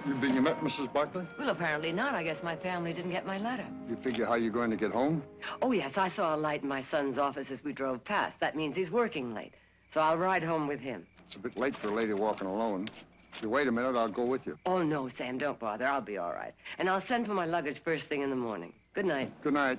You met Mrs. Barkley? Well, apparently not. I guess my family didn't get my letter. You figure how you're going to get home? Oh, yes, I saw a light in my son's office as we drove past. That means he's working late. So I'll ride home with him. It's a bit late for a lady walking alone. If you wait a minute, I'll go with you. Oh, no, Sam, don't bother. I'll be all right. And I'll send for my luggage first thing in the morning. Good night. Good night.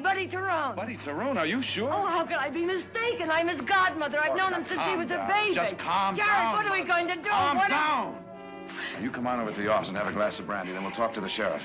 Buddy Tyrone. Buddy Tyrone, are you sure? Oh, how could I be mistaken? I'm his godmother. I've known him since he was a baby. Just calm down. Jared, what are we going to do? Calm down. You come on over to the office and have a glass of brandy, then we'll talk to the sheriff.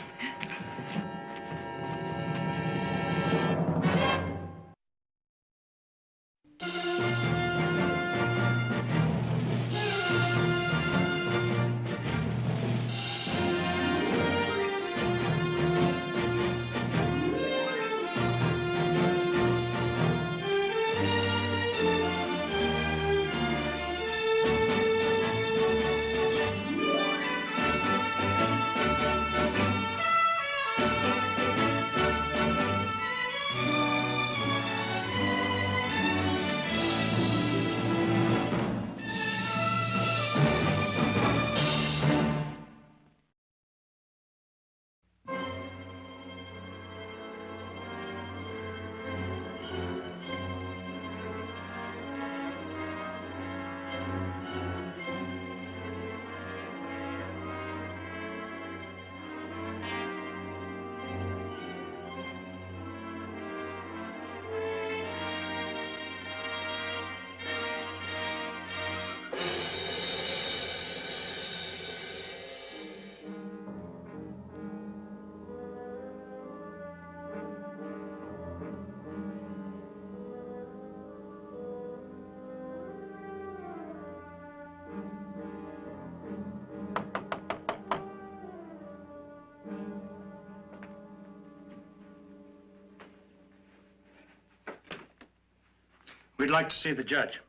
We'd like to see the judge.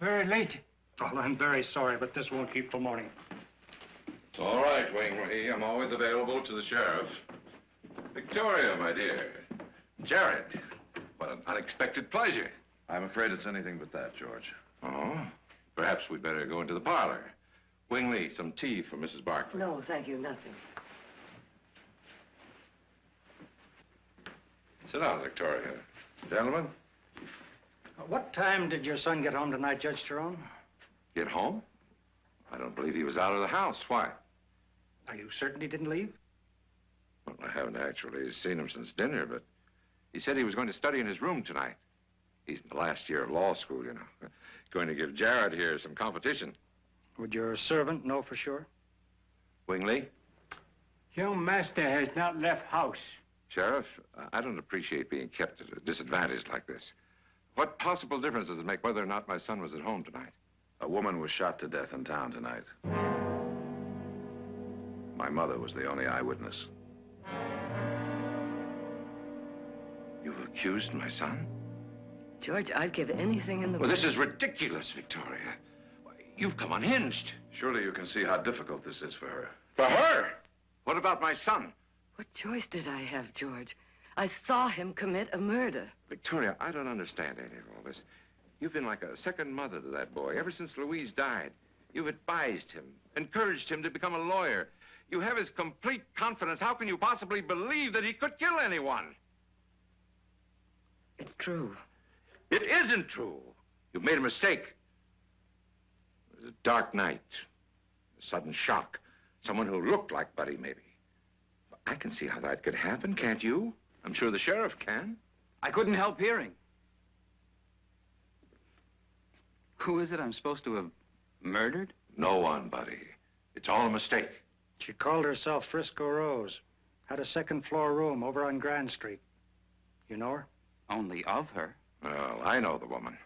Very late. Well, I'm very sorry, but this won't keep till morning. It's all right, Wingley. I'm always available to the sheriff. Victoria, my dear. Jared, what an unexpected pleasure. I'm afraid it's anything but that, George. Oh? Perhaps we'd better go into the parlor. Wingley, some tea for Mrs. Barkley. No, thank you, nothing. Sit down, Victoria. Gentlemen? What time did your son get home tonight, Judge Tyrone? Get home? I don't believe he was out of the house. Why? Are you certain he didn't leave? Well, I haven't actually seen him since dinner, but he said he was going to study in his room tonight. He's in the last year of law school, you know. Going to give Jared here some competition. Would your servant know for sure? Wingley? Your master has not left house. Sheriff, I don't appreciate being kept at a disadvantage like this. What possible difference does it make whether or not my son was at home tonight? A woman was shot to death in town tonight. My mother was the only eyewitness. You accused my son? George, I'd give anything in the world. Well, this is ridiculous, Victoria. Why, you've come unhinged. Surely you can see how difficult this is for her. For her? What about my son? What choice did I have, George? I saw him commit a murder. Victoria, I don't understand any of all this. You've been like a second mother to that boy ever since Louise died. You've advised him, encouraged him to become a lawyer. You have his complete confidence. How can you possibly believe that he could kill anyone? It's true. It isn't true. You've made a mistake. It was a dark night, a sudden shock. Someone who looked like Buddy, maybe. I can see how that could happen, can't you? I'm sure the sheriff can. I couldn't help hearing. Who is it I'm supposed to have murdered? No one, Buddy. It's all a mistake. She called herself Frisco Rose. Had a second-floor room over on Grand Street. You know her? Only of her. Well, I know the woman.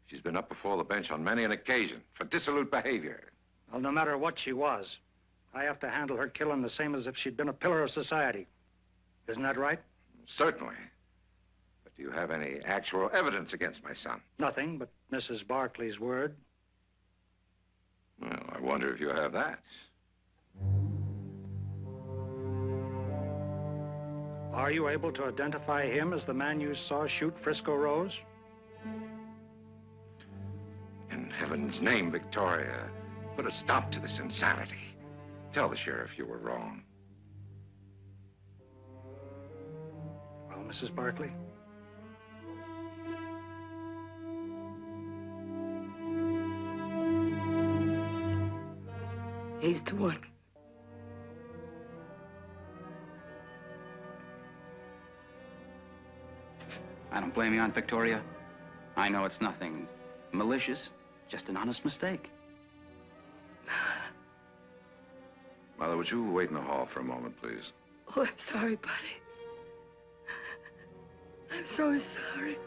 She's been up before the bench on many an occasion for dissolute behavior. Well, no matter what she was, I have to handle her killing the same as if she'd been a pillar of society. Isn't that right? Certainly. But do you have any actual evidence against my son? Nothing but Mrs. Barkley's word. Well, I wonder if you have that. Are you able to identify him as the man you saw shoot Frisco Rose? In heaven's name, Victoria, put a stop to this insanity. Tell the sheriff you were wrong. Well, Mrs. Barkley? He's the one. I don't blame you, Aunt Victoria. I know it's nothing malicious, just an honest mistake. Mother, would you wait in the hall for a moment, please? Oh, I'm sorry, Buddy. I'm so sorry.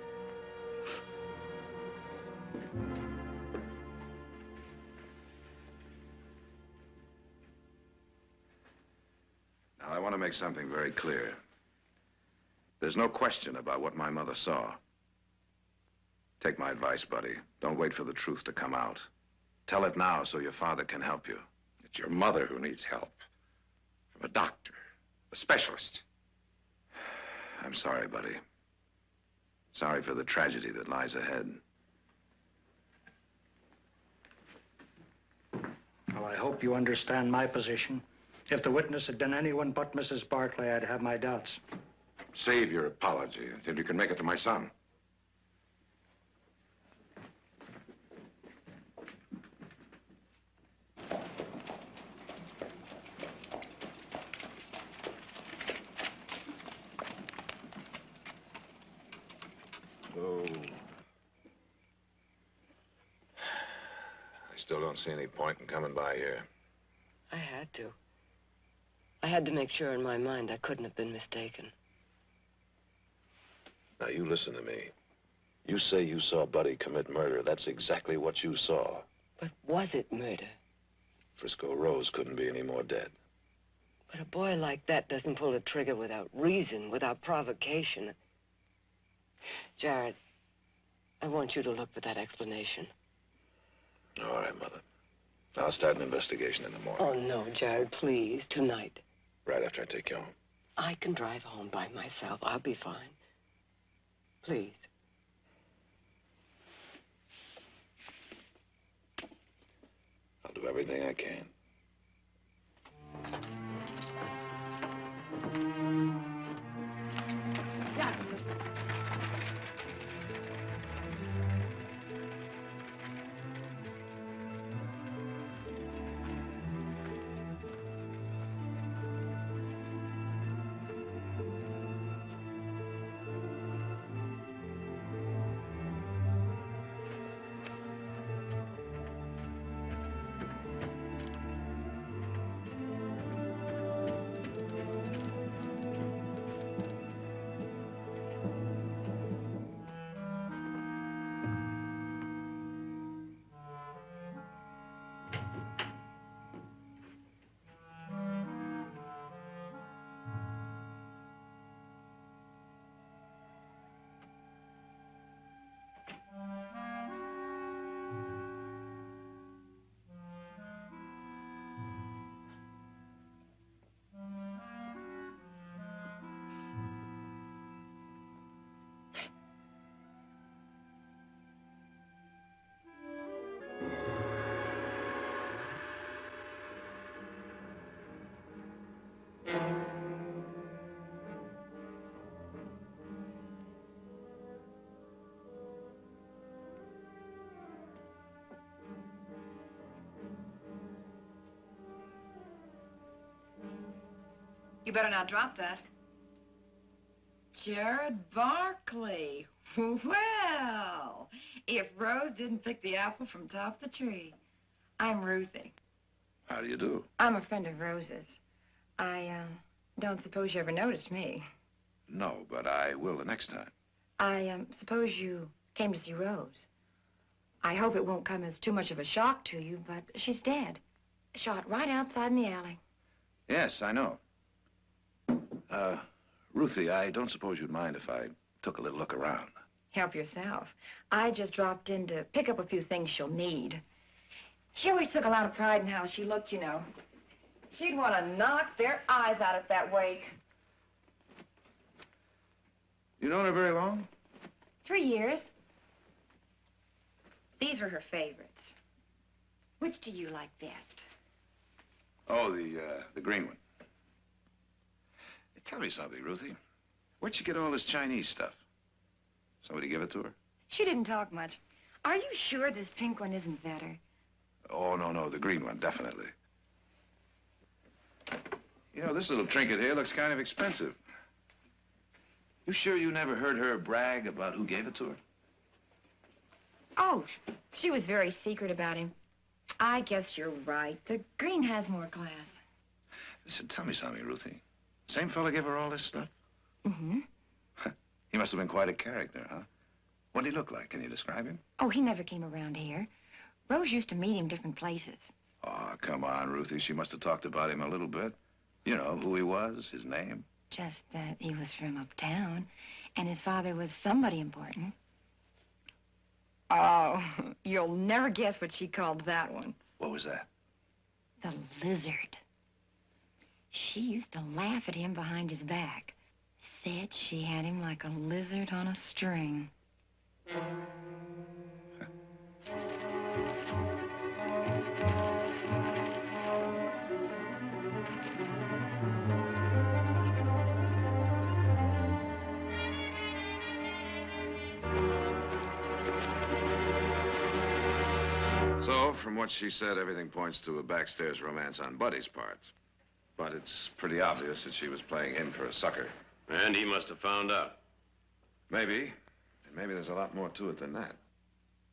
Now, I want to make something very clear. There's no question about what my mother saw. Take my advice, buddy. Don't wait for the truth to come out. Tell it now so your father can help you. It's your mother who needs help. From a doctor, a specialist. I'm sorry, buddy. Sorry for the tragedy that lies ahead. Well, I hope you understand my position. If the witness had been anyone but Mrs. Barkley, I'd have my doubts. Save your apology until you can make it to my son. Oh. I still don't see any point in coming by here. I had to. I had to make sure in my mind I couldn't have been mistaken. Now, you listen to me. You say you saw Buddy commit murder. That's exactly what you saw. But was it murder? Frisco Rose couldn't be any more dead. But a boy like that doesn't pull a trigger without reason, without provocation. Jared, I want you to look for that explanation. All right, Mother. I'll start an investigation in the morning. Oh, no, Jared, please, tonight. Right after I take you home. I can drive home by myself. I'll be fine. Please. I'll do everything I can. You better not drop that. Jared Barkley. Well, if Rose didn't pick the apple from top of the tree. I'm Ruthie. How do you do? I'm a friend of Rose's. I, don't suppose you ever noticed me. No, but I will the next time. I, suppose you came to see Rose. I hope it won't come as too much of a shock to you, but she's dead. Shot right outside in the alley. Yes, I know. Ruthie, I don't suppose you'd mind if I took a little look around. Help yourself. I just dropped in to pick up a few things she'll need. She always took a lot of pride in how she looked, you know. She'd want to knock their eyes out at that wake. You known her very long? 3 years. These were her favorites. Which do you like best? Oh, the green one. Hey, tell me something, Ruthie. Where'd you get all this Chinese stuff? Somebody give it to her? She didn't talk much. Are you sure this pink one isn't better? Oh, no, the green one, definitely. You know, this little trinket here looks kind of expensive. You sure you never heard her brag about who gave it to her? Oh, she was very secret about him. I guess you're right. The green has more class. Listen, tell me something, Ruthie. Same fella gave her all this stuff? Mm-hmm. He must have been quite a character, huh? What did he look like? Can you describe him? Oh, he never came around here. Rose used to meet him different places. Oh, come on, Ruthie. She must have talked about him a little bit. You know, who he was, his name. Just that he was from uptown, and his father was somebody important. Oh, you'll never guess what she called that one. What was that? The lizard. She used to laugh at him behind his back. Said she had him like a lizard on a string. So, from what she said, everything points to a backstairs romance on Buddy's part. But it's pretty obvious that she was playing him for a sucker. And he must have found out. Maybe. And maybe there's a lot more to it than that.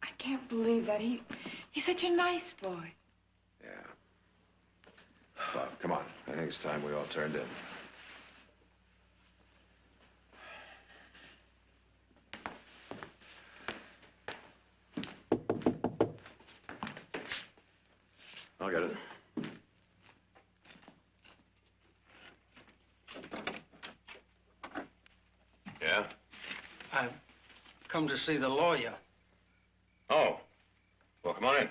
I can't believe that. He's such a nice boy. Yeah. Well, come on. I think it's time we all turned in. I'll get it. Yeah? I've come to see the lawyer. Oh. Well, come on in.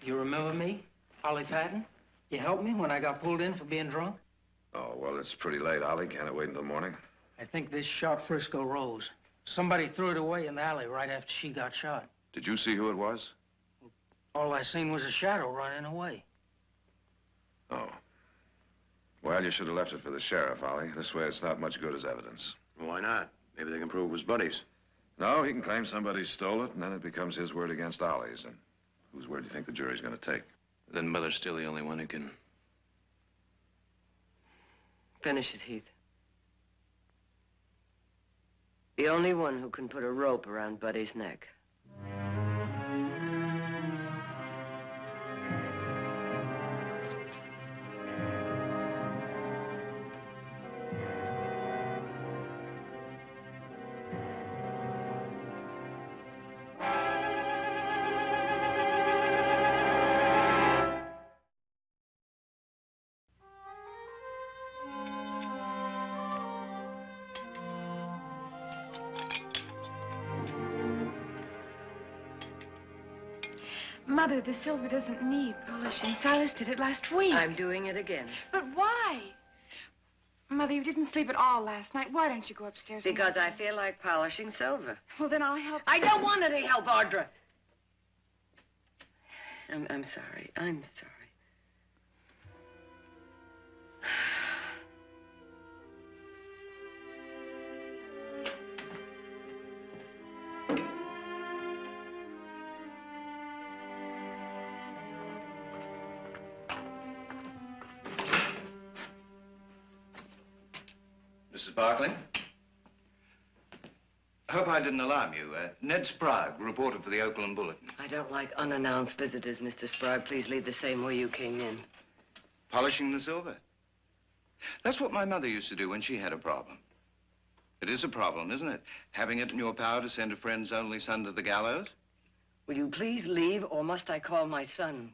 You remember me, Ollie Patton? You helped me when I got pulled in for being drunk? Oh, well, it's pretty late, Ollie. Can't it wait until morning? I think this shot Frisco Rose. Somebody threw it away in the alley right after she got shot. Did you see who it was? All I seen was a shadow running away. Oh. Well, you should have left it for the sheriff, Ollie. This way it's not much good as evidence. Why not? Maybe they can prove it was Buddy's. No, he can claim somebody stole it, and then it becomes his word against Ollie's. And whose word do you think the jury's going to take? Then Miller's still the only one who can... Finish it, Heath. The only one who can put a rope around Buddy's neck. Mother, the silver doesn't need polishing. Silas did it last week. I'm doing it again. But why? Mother, you didn't sleep at all last night. Why don't you go upstairs? Because I feel like polishing silver. Well, then I'll help. I don't want any help, Audra. I'm sorry. I'm sorry. Mrs. Barkley? Hope I didn't alarm you. Ned Sprague, reporter for the Oakland Bulletin. I don't like unannounced visitors, Mr. Sprague. Please leave the same way you came in. Polishing the silver. That's what my mother used to do when she had a problem. It is a problem, isn't it? Having it in your power to send a friend's only son to the gallows? Will you please leave, or must I call my sons?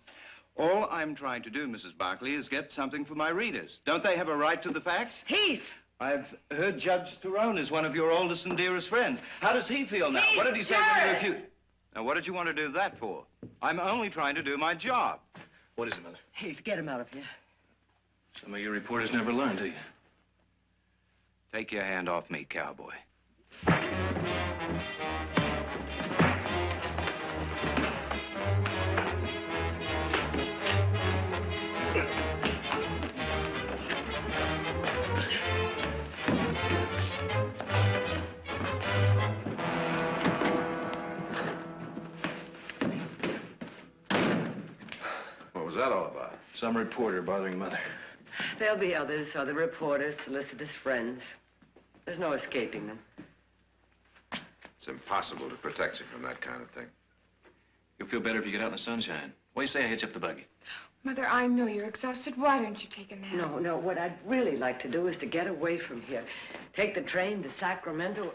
All I'm trying to do, Mrs. Barkley, is get something for my readers. Don't they have a right to the facts? Heath! I've heard Judge Tyrone is one of your oldest and dearest friends. How does he feel now? Heath, What did he say when Jared! you refused? Now, what did you want to do that for? I'm only trying to do my job. What is it, Mother? Heath, get him out of here. Some of your reporters never learn, do you? Take your hand off me, cowboy. What was that all about? Some reporter bothering Mother. There'll be others, other reporters, solicitors, friends. There's no escaping them. It's impossible to protect you from that kind of thing. You'll feel better if you get out in the sunshine. What do you say I hitch up the buggy? Mother, I know you're exhausted. Why don't you take a nap? No, what I'd really like to do is to get away from here. Take the train to Sacramento.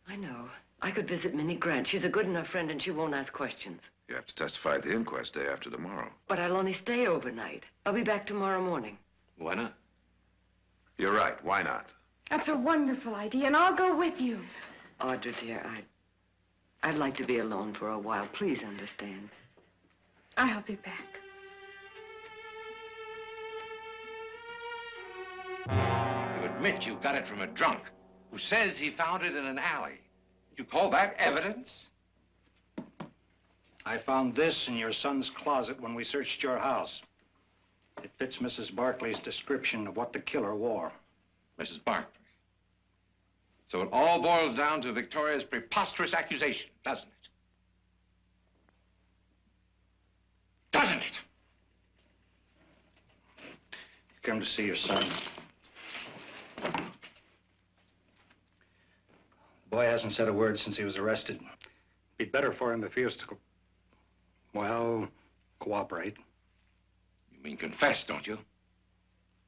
I know. I could visit Minnie Grant. She's a good enough friend and she won't ask questions. You have to testify at the inquest day after tomorrow. But I'll only stay overnight. I'll be back tomorrow morning. Why not? You're right. Why not? That's a wonderful idea, and I'll go with you. Audra, dear, I'd like to be alone for a while. Please understand. I'll be back. You admit you got it from a drunk who says he found it in an alley. You call that evidence? I found this in your son's closet when we searched your house. It fits Mrs. Barkley's description of what the killer wore. Mrs. Barkley. So it all boils down to Victoria's preposterous accusation, doesn't it? Doesn't it? Come to see your son. The boy hasn't said a word since he was arrested. Be better for him if he was to, cooperate. You mean confess, don't you?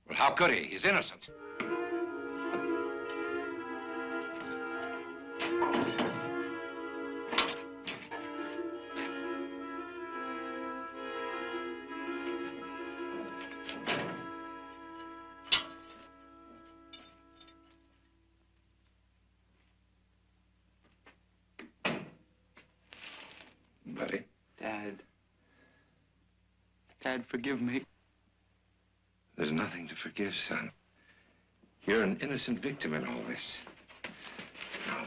Well, how could he? He's innocent. Buddy? Dad, forgive me. There's nothing to forgive, son. You're an innocent victim in all this. Now,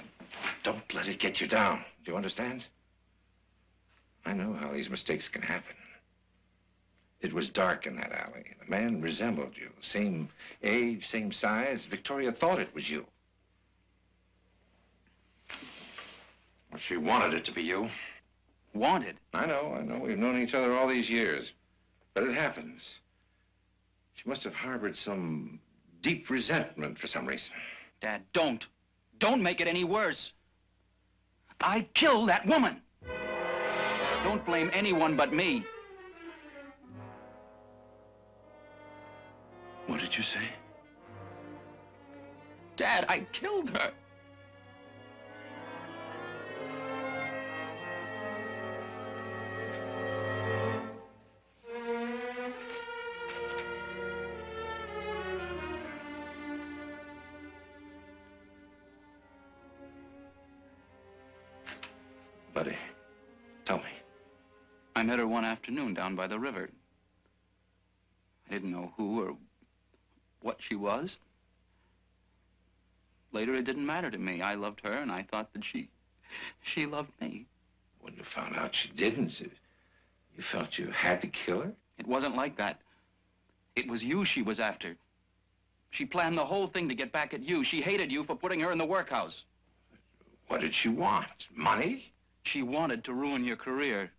don't let it get you down. Do you understand? I know how these mistakes can happen. It was dark in that alley. The man resembled you. Same age, same size. Victoria thought it was you. Well, she wanted it to be you. Wanted? I know. We've known each other all these years. But it happens. She must have harbored some deep resentment for some reason. Dad, don't. Don't make it any worse. I killed that woman. Don't blame anyone but me. What did you say? Dad, I killed her. Buddy, tell me. I met her one afternoon down by the river. I didn't know who or what she was. Later, it didn't matter to me. I loved her, and I thought that she loved me. When you found out she didn't, you felt you had to kill her? It wasn't like that. It was you she was after. She planned the whole thing to get back at you. She hated you for putting her in the workhouse. What did she want? Money? She wanted to ruin your career.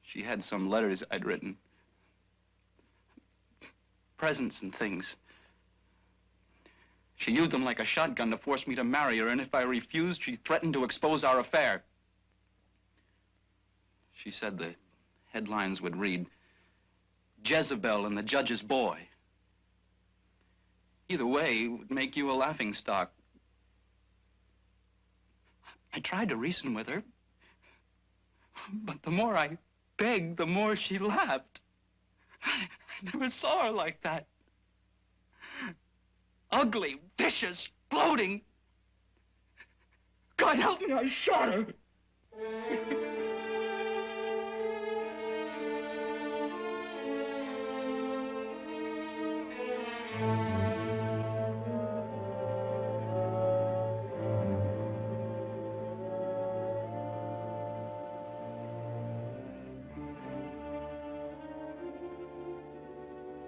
She had some letters I'd written. presents and things. She used them like a shotgun to force me to marry her, and if I refused, she threatened to expose our affair. She said the headlines would read, Jezebel and the Judge's Boy. Either way, it would make you a laughingstock. I tried to reason with her, but the more I begged, the more she laughed. I never saw her like that. Ugly, vicious, gloating. God help me, I shot her.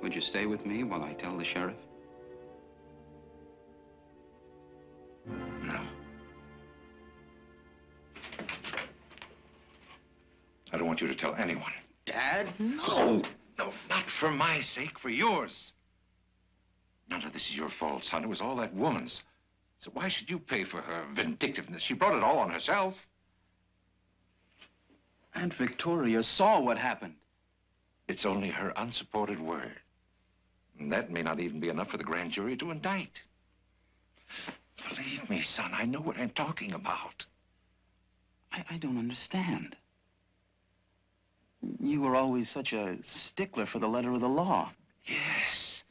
Would you stay with me while I tell the sheriff? No. I don't want you to tell anyone. Dad? No! No, not for my sake, for yours. None of this is your fault, son. It was all that woman's. So why should you pay for her vindictiveness? She brought it all on herself. Aunt Victoria saw what happened. It's only her unsupported word. And that may not even be enough for the grand jury to indict. Believe me, son, I know what I'm talking about. I don't understand. You were always such a stickler for the letter of the law. Yes,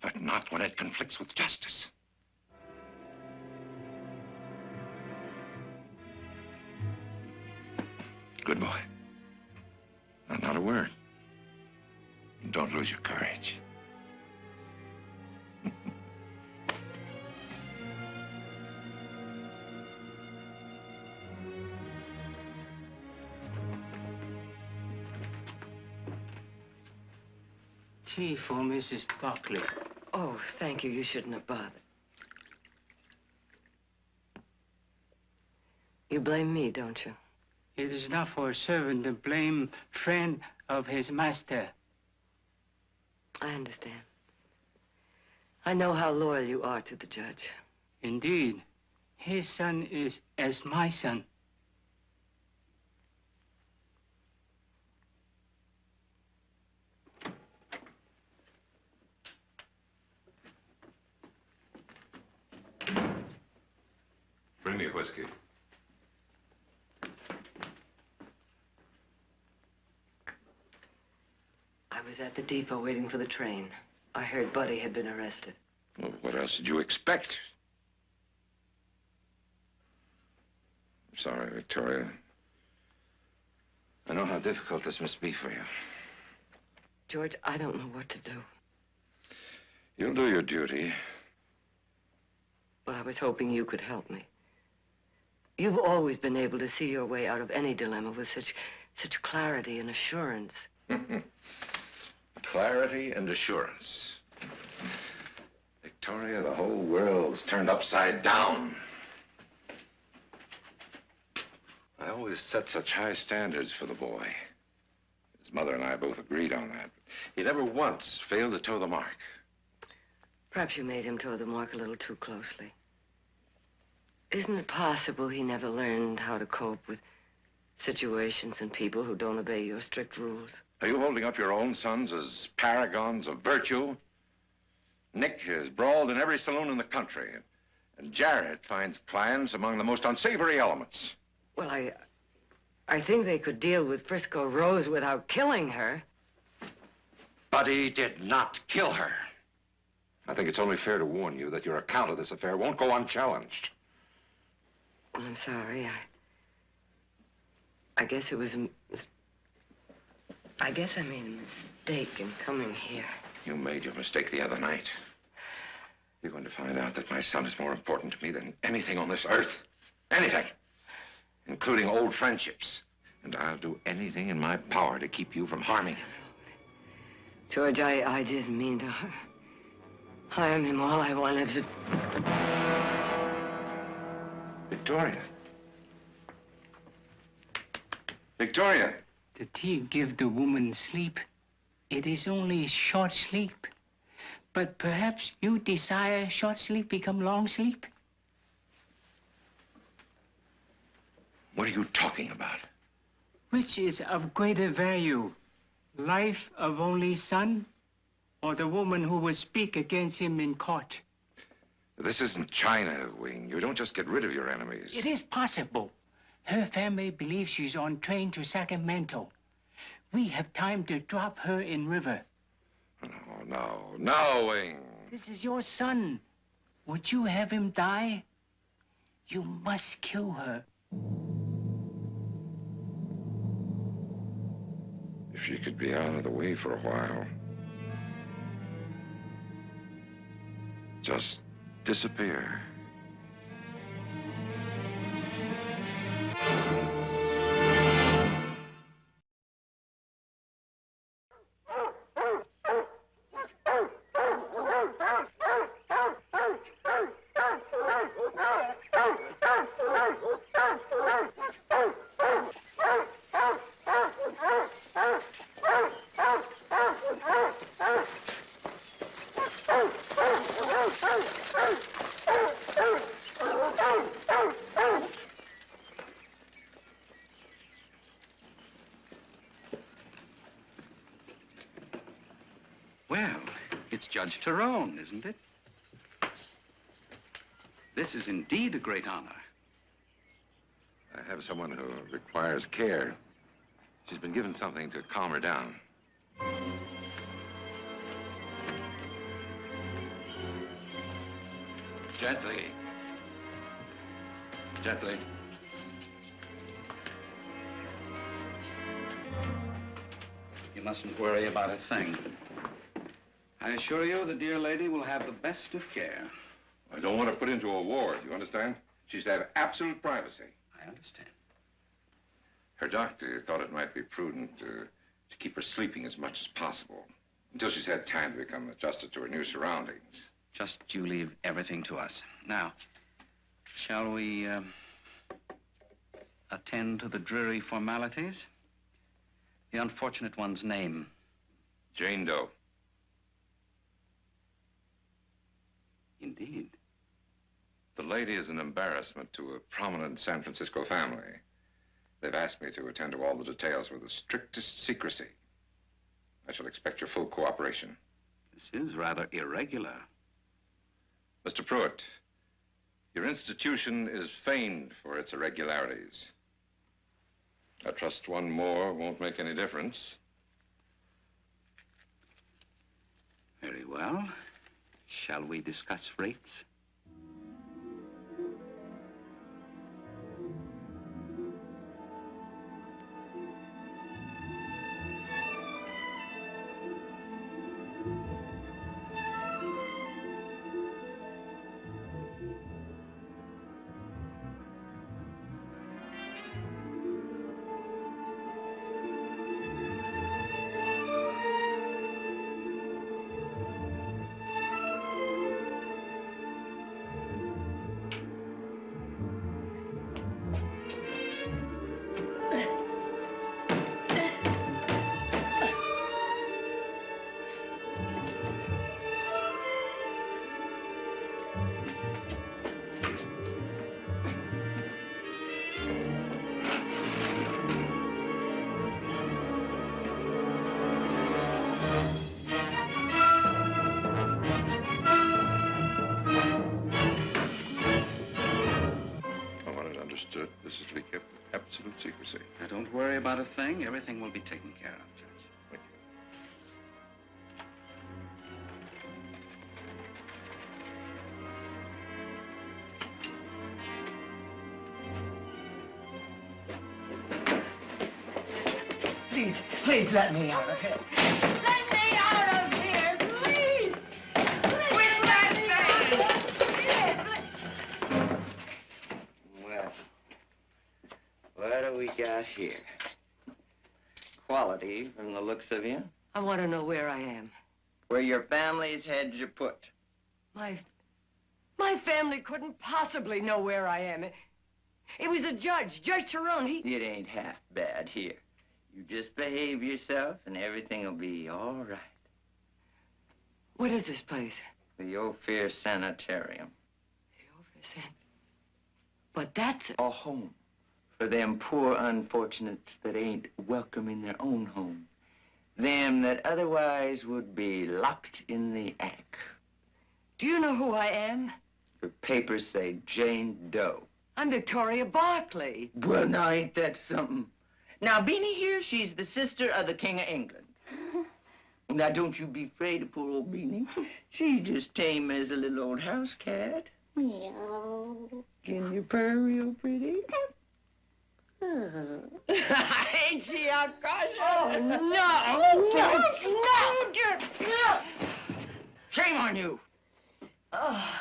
but not when it conflicts with justice. Good boy. Now, not a word. Don't lose your courage. Tea for Mrs. Barkley. Oh, thank you. You shouldn't have bothered. You blame me, don't you? It is not for a servant to blame friend of his master. I understand. I know how loyal you are to the judge. Indeed, his son is as my son. Bring me a whiskey. I was at the depot waiting for the train. I heard Buddy had been arrested. Well, what else did you expect? I'm sorry, Victoria. I know how difficult this must be for you. George, I don't know what to do. You'll do your duty. But I was hoping you could help me. You've always been able to see your way out of any dilemma with such clarity and assurance. Clarity and assurance. Victoria, the whole world's turned upside down. I always set such high standards for the boy. His mother and I both agreed on that. He never once failed to toe the mark. Perhaps you made him toe the mark a little too closely. Isn't it possible he never learned how to cope with situations and people who don't obey your strict rules? Are you holding up your own sons as paragons of virtue? Nick has brawled in every saloon in the country, and Jared finds clients among the most unsavory elements. Well, I think they could deal with Frisco Rose without killing her. Buddy did not kill her. I think it's only fair to warn you that your account of this affair won't go unchallenged. I'm sorry. I guess it was I guess I made a mistake in coming here. You made your mistake the other night. You're going to find out that my son is more important to me than anything on this earth. Anything. Including old friendships. And I'll do anything in my power to keep you from harming him. George, I didn't mean to harm him. All I wanted to... Victoria. Victoria. The tea give the woman sleep. It is only short sleep. But perhaps you desire short sleep become long sleep? What are you talking about? Which is of greater value, life of only son, or the woman who will speak against him in court? This isn't China, Wing. You don't just get rid of your enemies. It is possible. Her family believes she's on train to Sacramento. We have time to drop her in river. No, Wing. This is your son. Would you have him die? You must kill her. If she could be out of the way for a while. Just disappear. Well, it's Judge Tyrone, isn't it? This is indeed a great honor. I have someone who requires care. She's been given something to calm her down. Gently. Gently. You mustn't worry about a thing. I assure you the dear lady will have the best of care. I don't want to put into a ward, you understand? She's to have absolute privacy. I understand. Her doctor thought it might be prudent to keep her sleeping as much as possible until she's had time to become adjusted to her new surroundings. Just you leave everything to us. Now, shall we attend to the dreary formalities? The unfortunate one's name. Jane Doe. Indeed. The lady is an embarrassment to a prominent San Francisco family. They've asked me to attend to all the details with the strictest secrecy. I shall expect your full cooperation. This is rather irregular. Mr. Pruitt, your institution is famed for its irregularities. I trust one more won't make any difference. Very well. Shall we discuss rates? This is to be kept with absolute secrecy. Now, don't worry about a thing. Everything will be taken care of, Judge. Thank Please, please let me out of here. Let me out of here, please! Quit that thing! Well, what do we got here? Quality from the looks of you. I want to know where I am. Where your family's heads are put. My family couldn't possibly know where I am. It was the judge, Judge Tyrone. It ain't half bad here. You just behave yourself and everything will be all right. What is this place? The Ophir Sanitarium. But that's A home for them poor unfortunates that ain't welcome in their own home. Them that otherwise would be locked in the attic. Do you know who I am? Your papers say Jane Doe. I'm Victoria Barkley. Well, now, ain't that something? Now, Beanie here, she's the sister of the King of England. Now, don't you be afraid of poor old Beanie. She's just tame as a little old house cat. Meow. Can you purr real pretty? Ain't she unconscious? Oh, no! Shame on you! Oh.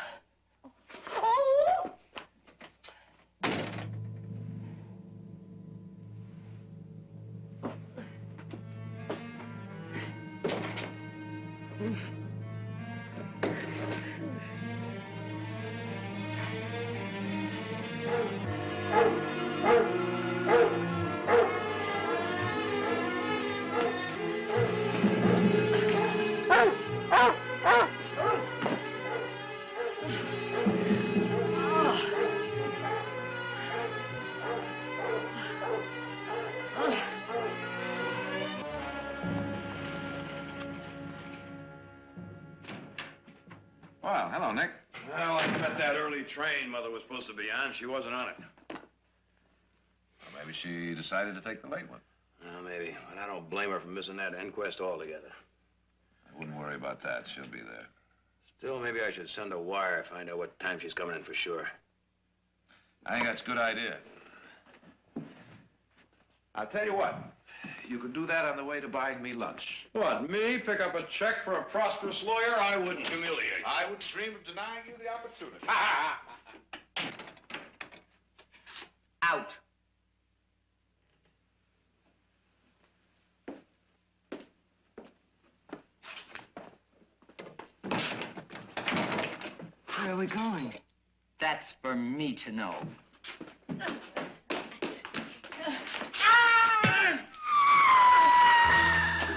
Well, hello, Nick. Well, I met that early train Mother was supposed to be on. She wasn't on it. Well, maybe she decided to take the late one. Well, maybe. But I don't blame her for missing that inquest altogether. I wouldn't worry about that. She'll be there. Still, maybe I should send a wire, find out what time she's coming in for sure. I think that's a good idea. I'll tell you what. You could do that on the way to buying me lunch. What, me? Pick up a check for a prosperous lawyer? I wouldn't humiliate you. I would dream of denying you the opportunity. Out. Where are we going? That's for me to know.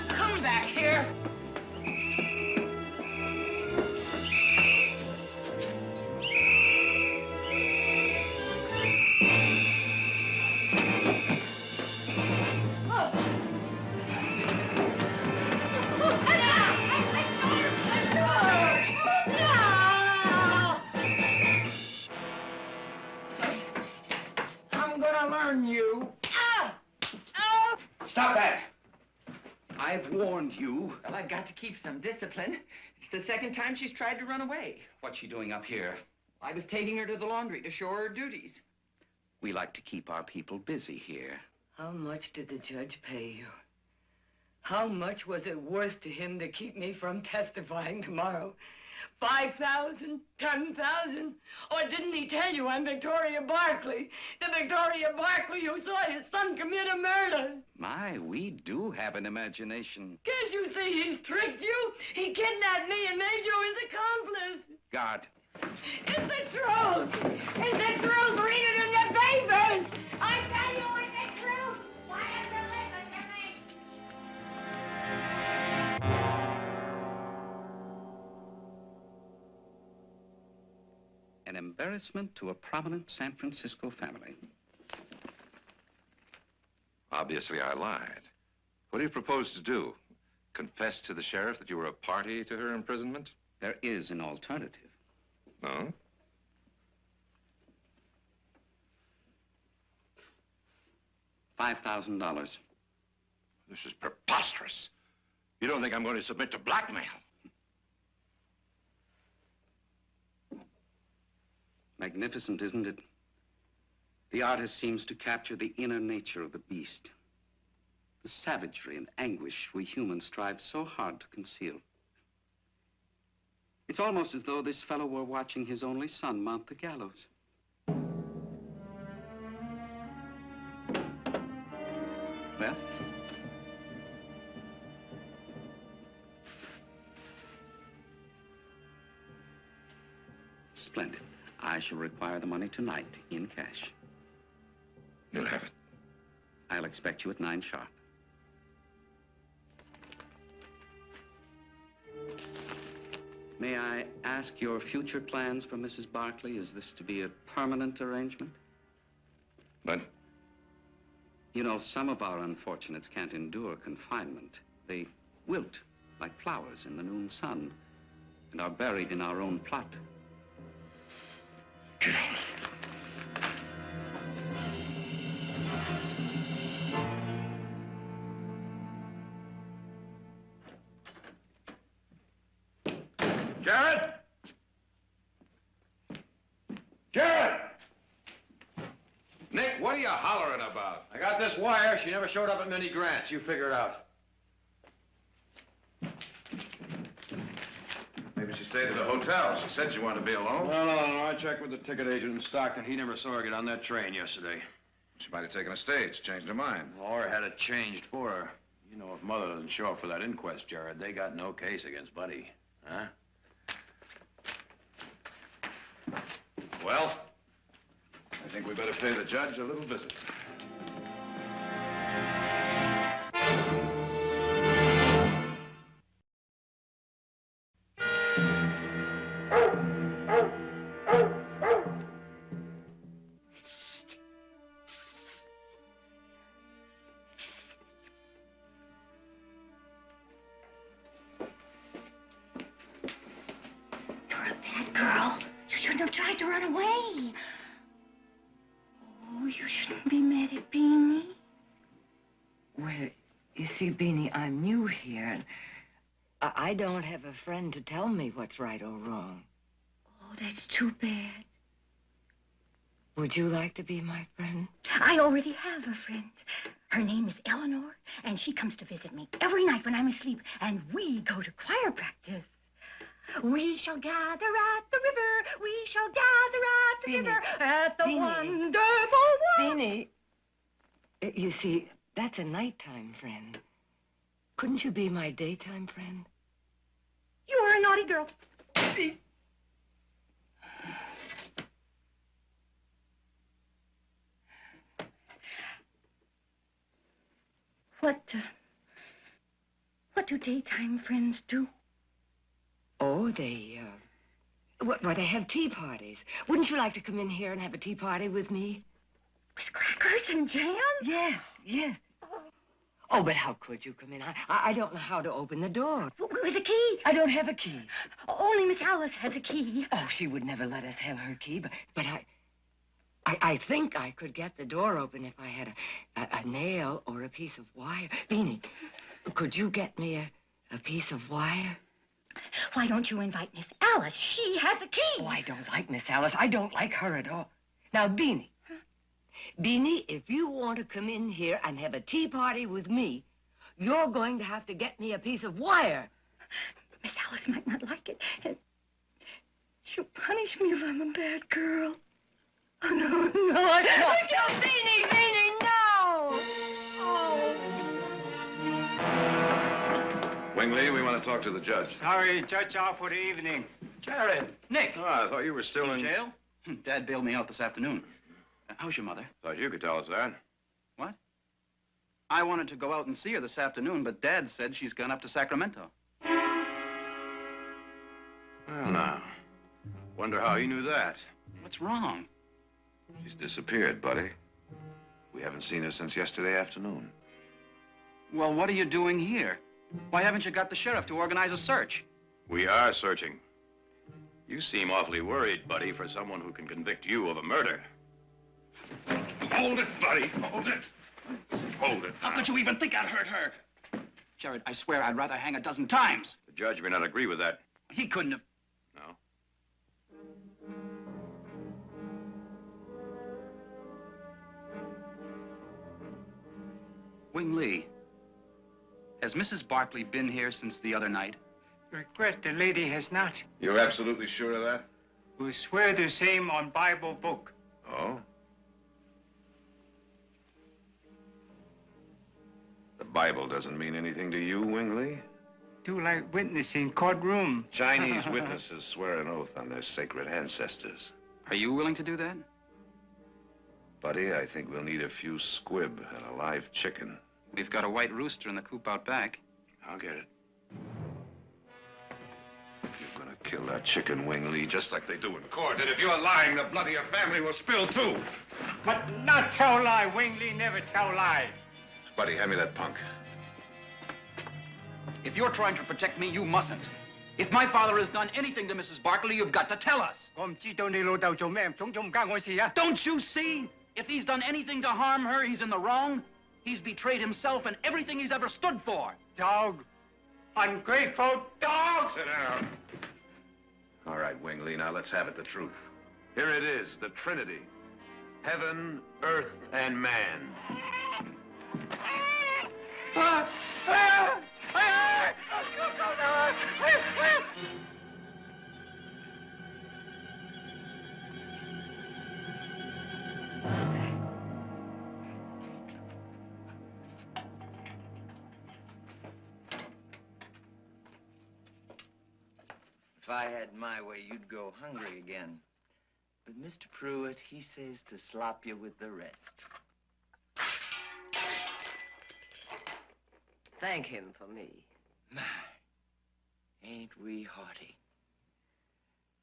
Come back here. I'm gonna learn you. Stop that! I've warned you. Well, I've got to keep some discipline. It's the second time she's tried to run away. What's she doing up here? I was taking her to the laundry to show her duties. We like to keep our people busy here. How much did the judge pay you? How much was it worth to him to keep me from testifying tomorrow? 5,000? 10,000? Or didn't he tell you I'm Victoria Barkley? The Victoria Barkley who saw his son commit a murder? My, we do have an imagination. Can't you see he's tricked you? He kidnapped me and made you his accomplice. God. It's the truth! It's the truth! Read it in the papers! I tell you it's the truth! Why have you listened to me? An embarrassment to a prominent San Francisco family. Obviously, I lied. What do you propose to do? Confess to the sheriff that you were a party to her imprisonment? There is an alternative. No? $5,000. This is preposterous. You don't think I'm going to submit to blackmail? Magnificent, isn't it? The artist seems to capture the inner nature of the beast. The savagery and anguish we humans strive so hard to conceal. It's almost as though this fellow were watching his only son mount the gallows. Well? Splendid. I shall require the money tonight, in cash. You'll have it. I'll expect you at 9 sharp. May I ask your future plans for Mrs. Barkley? Is this to be a permanent arrangement? But You know, some of our unfortunates can't endure confinement. They wilt like flowers in the noon sun and are buried in our own plot. Jared! Jared! Nick, what are you hollering about? I got this wire. She never showed up at Minnie Grant's. You figure it out. Maybe she stayed at the hotel. She said she wanted to be alone. No. I checked with the ticket agent in Stockton. He never saw her get on that train yesterday. She might have taken a stage, changed her mind. Or had it changed for her. You know, if Mother doesn't show up for that inquest, Jared, they got no case against Buddy. Huh? Well, I think we better pay the judge a little visit. Girl, you shouldn't have tried to run away. Oh, you shouldn't be mad at Beanie. Well, you see, Beanie, I'm new here, and I don't have a friend to tell me what's right or wrong. Oh, that's too bad. Would you like to be my friend? I already have a friend. Her name is Eleanor, and she comes to visit me every night when I'm asleep, and we go to choir practice. We shall gather at the river. We shall gather at the river at the wonderful one. Beanie, you see, that's a nighttime friend. Couldn't you be my daytime friend? You are a naughty girl. What do daytime friends do? Oh, they have tea parties. Wouldn't you like to come in here and have a tea party with me? With crackers and jam? Yes. Oh, but how could you come in? I don't know how to open the door. With a key? I don't have a key. Only Miss Alice has a key. Oh, she would never let us have her key, but I think I could get the door open if I had a nail or a piece of wire. Beanie, could you get me a piece of wire? Why don't you invite Miss Alice? She has a key. Oh, I don't like Miss Alice. I don't like her at all. Now, Beanie. Beanie, if you want to come in here and have a tea party with me, you're going to have to get me a piece of wire. Miss Alice might not like it. And she'll punish me if I'm a bad girl. Oh, no. No, Beanie, no! Oh. Wingley, we want to talk to the judge. Sorry, judge out for the evening. Jared! Nick! Oh, I thought you were still in jail? Dad bailed me out this afternoon. How's your mother? Thought you could tell us that. What? I wanted to go out and see her this afternoon, but Dad said she's gone up to Sacramento. Well, now. Wonder how you knew that. What's wrong? She's disappeared, buddy. We haven't seen her since yesterday afternoon. Well, what are you doing here? Why haven't you got the sheriff to organize a search? We are searching. You seem awfully worried, buddy, for someone who can convict you of a murder. Hold it, buddy. Hold it. Hold it. How could you even think I'd hurt her? Jared, I swear I'd rather hang a dozen times. The judge may not agree with that. He couldn't have. No? Wing Lee, has Mrs. Barkley been here since the other night? Regret the lady has not. You're absolutely sure of that? We swear the same on Bible book. Oh? The Bible doesn't mean anything to you, Wingley? Do like witness in courtroom. Chinese witnesses swear an oath on their sacred ancestors. Are you willing to do that? Buddy, I think we'll need a few squib and a live chicken. We've got a white rooster in the coop out back. I'll get it. You're gonna kill that chicken wing, Lee, just like they do in court. And if you're lying, the blood of your family will spill, too. But not tell lie. Wing Lee never tell lies. Buddy, hand me that punk. If you're trying to protect me, you mustn't. If my father has done anything to Mrs. Barkley, you've got to tell us. 我唔知道你老豆做咩，種種唔關我事啊。 Don't you see? If he's done anything to harm her, he's in the wrong. He's betrayed himself and everything he's ever stood for. Dog. Ungrateful dog! Sit down. All right, Wing Lee, now let's have it, the truth. Here it is, the Trinity. Heaven, earth, and man. If I had my way, you'd go hungry again. But Mr. Pruitt, he says to slop you with the rest. Thank him for me. My, ain't we hearty.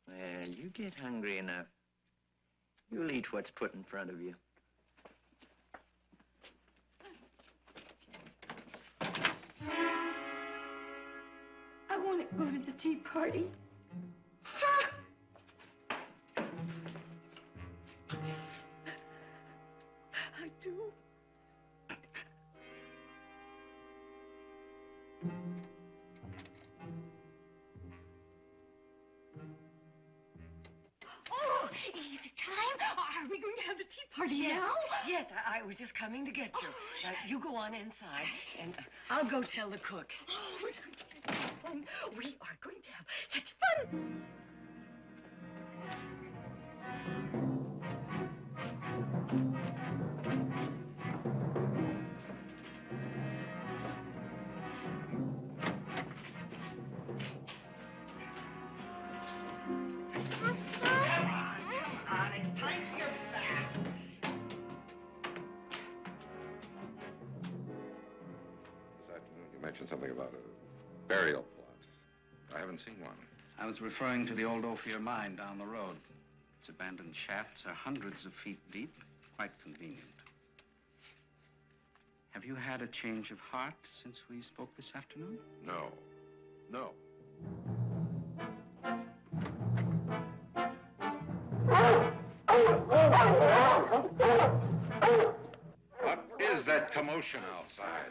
Well, you get hungry enough, you'll eat what's put in front of you. I want to go to the tea party. I do. Oh, is it time? Are we going to have the tea party now? Yes, I was just coming to get you. You go on inside, and I'll go tell the cook. Oh, we're going to have fun. We are going to have such fun. You mentioned something about a burial plot. I haven't seen one. I was referring to the old Ophir mine down the road. Its abandoned shafts are hundreds of feet deep, quite convenient. Have you had a change of heart since we spoke this afternoon? No. No. What is that commotion outside?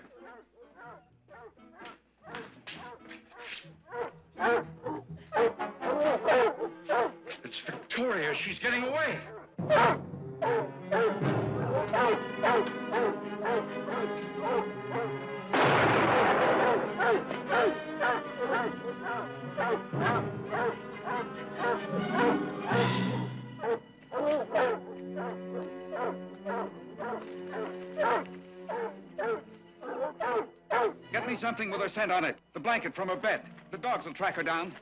It's Victoria. She's getting away. Get me something with her scent on it. The blanket from her bed. The dogs will track her down.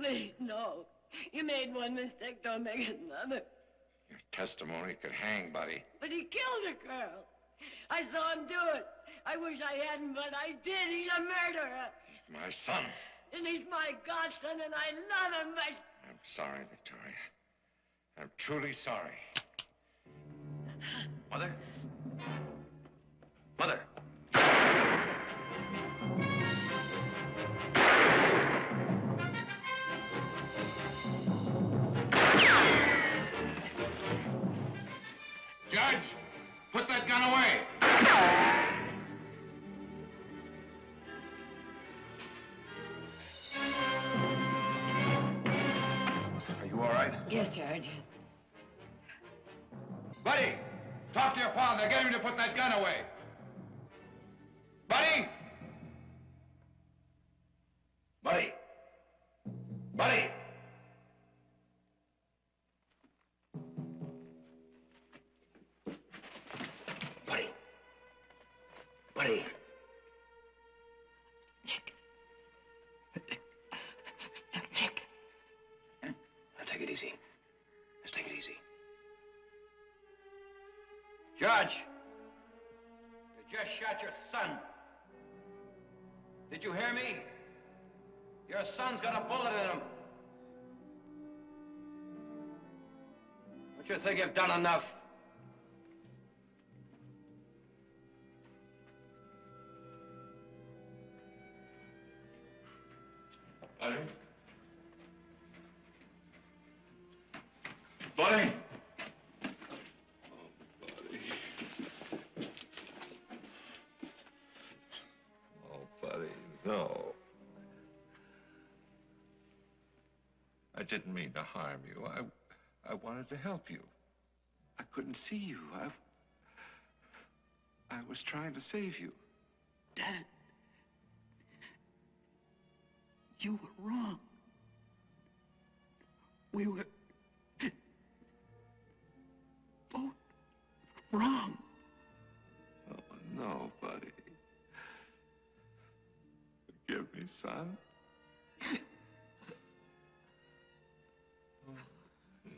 Please, no. You made one mistake, don't make another. Your testimony could hang, buddy. But he killed a girl. I saw him do it. I wish I hadn't, but I did. He's a murderer. He's my son. And he's my godson, and I love him. I'm sorry, Victoria. I'm truly sorry. Mother? Mother! Judge, put that gun away. Are you all right? Yes, Judge. Buddy, talk to your father. Get him to put that gun away. Buddy! Buddy! Buddy! Buddy! Buddy! Nick! Nick! Now take it easy. Just take it easy. Judge, you just shot your son. Did you hear me? Your son's got a bullet in him. Don't you think you've done enough? Buddy? Buddy? No. I didn't mean to harm you. I wanted to help you. I couldn't see you. I was trying to save you. Dad, you were wrong. We were both wrong. Oh, no, buddy. Forgive me, son.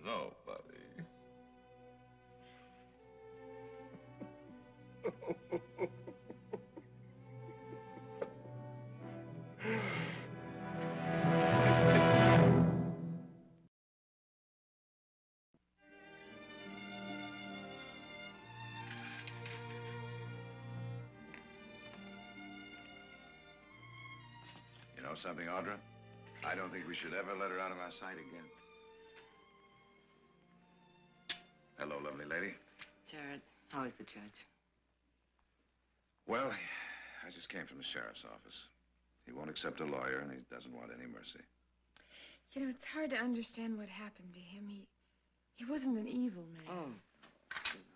No, buddy. You know something, Audra? I don't think we should ever let her out of our sight again. Hello, lovely lady. Jared, how is the judge? Well, I just came from the sheriff's office. He won't accept a lawyer, and he doesn't want any mercy. You know, it's hard to understand what happened to him. He wasn't an evil man. Oh,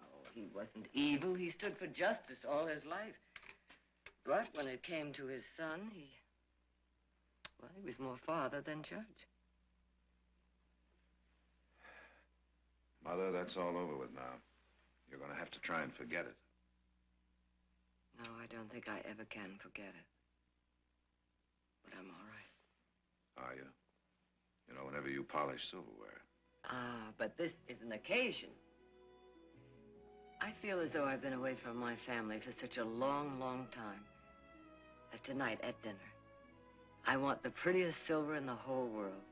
no, he wasn't evil. He stood for justice all his life. But when it came to his son, he was more father than judge. Mother, that's all over with now. You're going to have to try and forget it. No, I don't think I ever can forget it. But I'm all right. Are you? You know, whenever you polish silverware. Ah, but this is an occasion. I feel as though I've been away from my family for such a long, long time. As tonight at dinner. I want the prettiest silver in the whole world.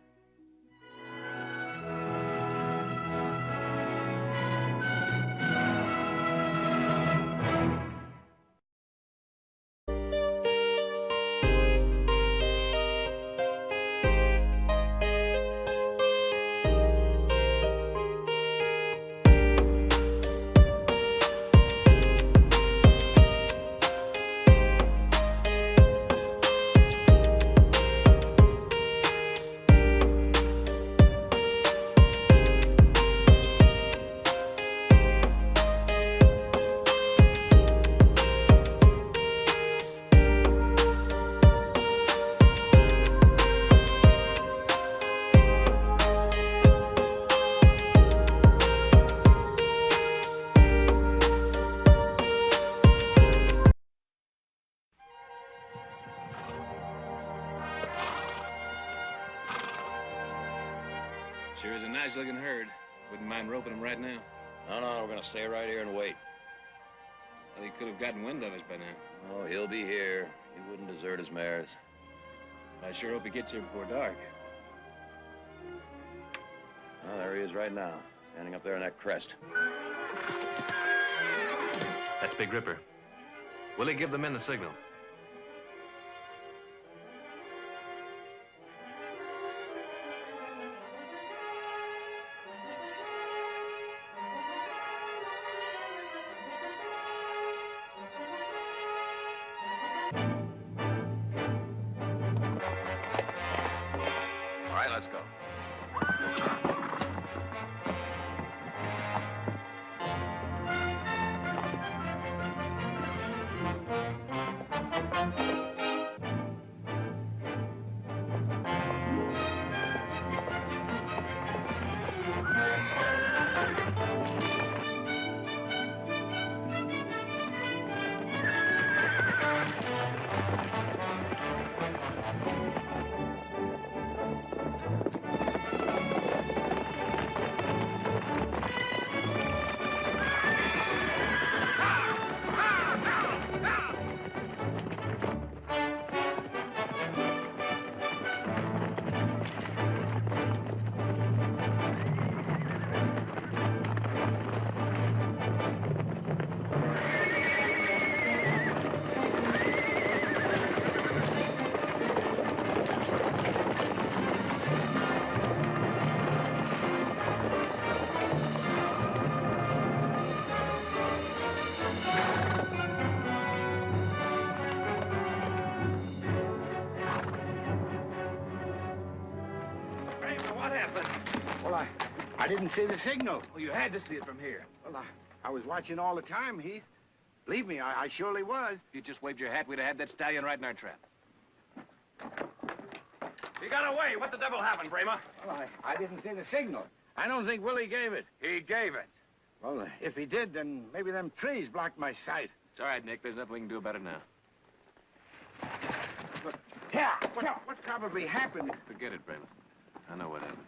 Sure is a nice-looking herd. Wouldn't mind roping them right now. No, we're gonna stay right here and wait. Well, he could have gotten wind of us by now. Oh, he'll be here. He wouldn't desert his mares. I sure hope he gets here before dark. Oh, there he is right now, standing up there on that crest. That's Big Ripper. Willie, give the men the signal. All right, let's go. Well, I didn't see the signal. Well, you had to see it from here. Well, I was watching all the time, Heath. Believe me, I surely was. If you just waved your hat, we'd have had that stallion right in our trap. You got away. What the devil happened, Bramer? Well, I didn't see the signal. I don't think Willie gave it. He gave it. Well, if he did, then maybe them trees blocked my sight. It's all right, Nick. There's nothing we can do about it now. But, yeah, what probably happened? Forget it, Bramer. I know what happened.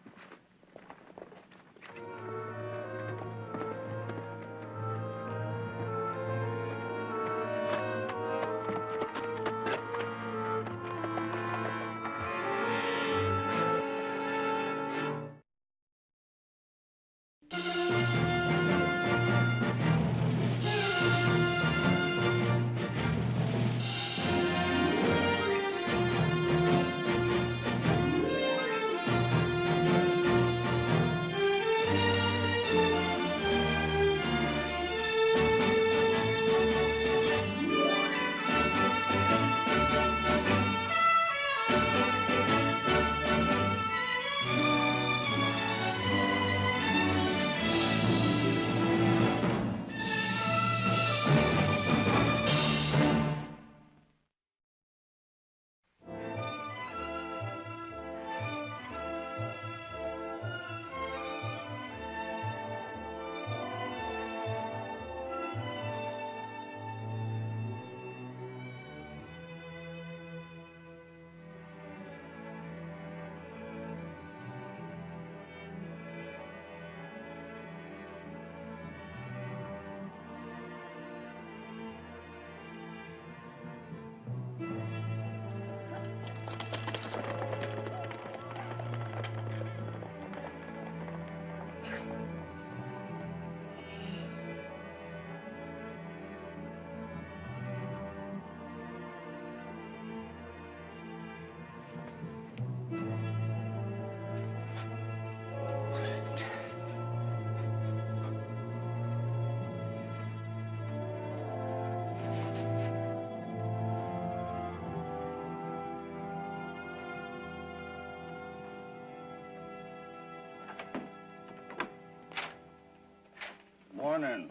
Morning.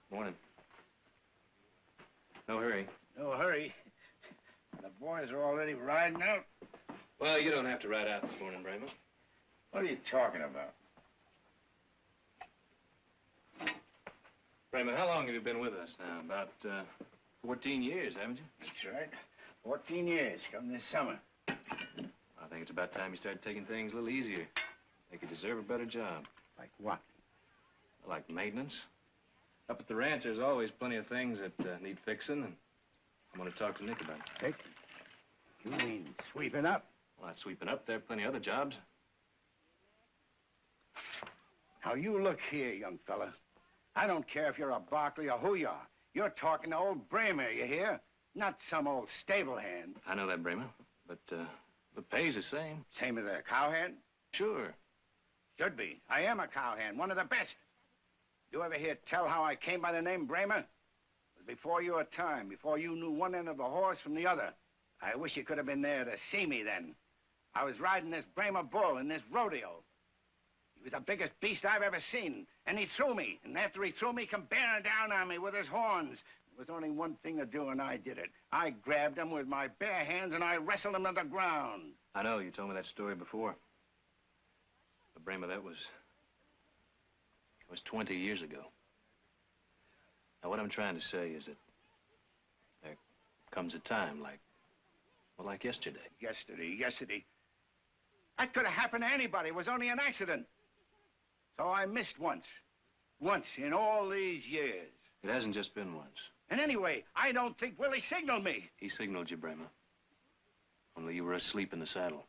Morning. No hurry. No hurry. The boys are already riding out. Well, you don't have to ride out this morning, Bramer. What are you talking about? Bramer, how long have you been with us now? About 14 years, haven't you? That's right. 14 years, come this summer. I think it's about time you started taking things a little easier. Think you deserve a better job. Like what? Like maintenance. Up at the ranch, there's always plenty of things that need fixing, and I'm going to talk to Nick about it. Nick? You mean sweeping up? Well, not sweeping up. There are plenty of other jobs. Now, you look here, young fella. I don't care if you're a Barkley or who you are. You're talking to old Bramer, you hear? Not some old stable hand. I know that, Bramer, but the pay's the same. Same as a cowhand? Sure. Should be. I am a cowhand, one of the best. You ever hear tell how I came by the name Bramer? It was before your time, before you knew one end of a horse from the other. I wish you could have been there to see me then. I was riding this Bramer bull in this rodeo. He was the biggest beast I've ever seen, and he threw me. And after he threw me, he come bearing down on me with his horns. There was only one thing to do, and I did it. I grabbed him with my bare hands, and I wrestled him to the ground. I know, you told me that story before. But, Bramer, that was 20 years ago. Now, what I'm trying to say is that there comes a time like yesterday. Yesterday. That could have happened to anybody. It was only an accident. So I missed once. Once in all these years. It hasn't just been once. And anyway, I don't think Willie signaled me. He signaled you, Bramer. Only you were asleep in the saddle.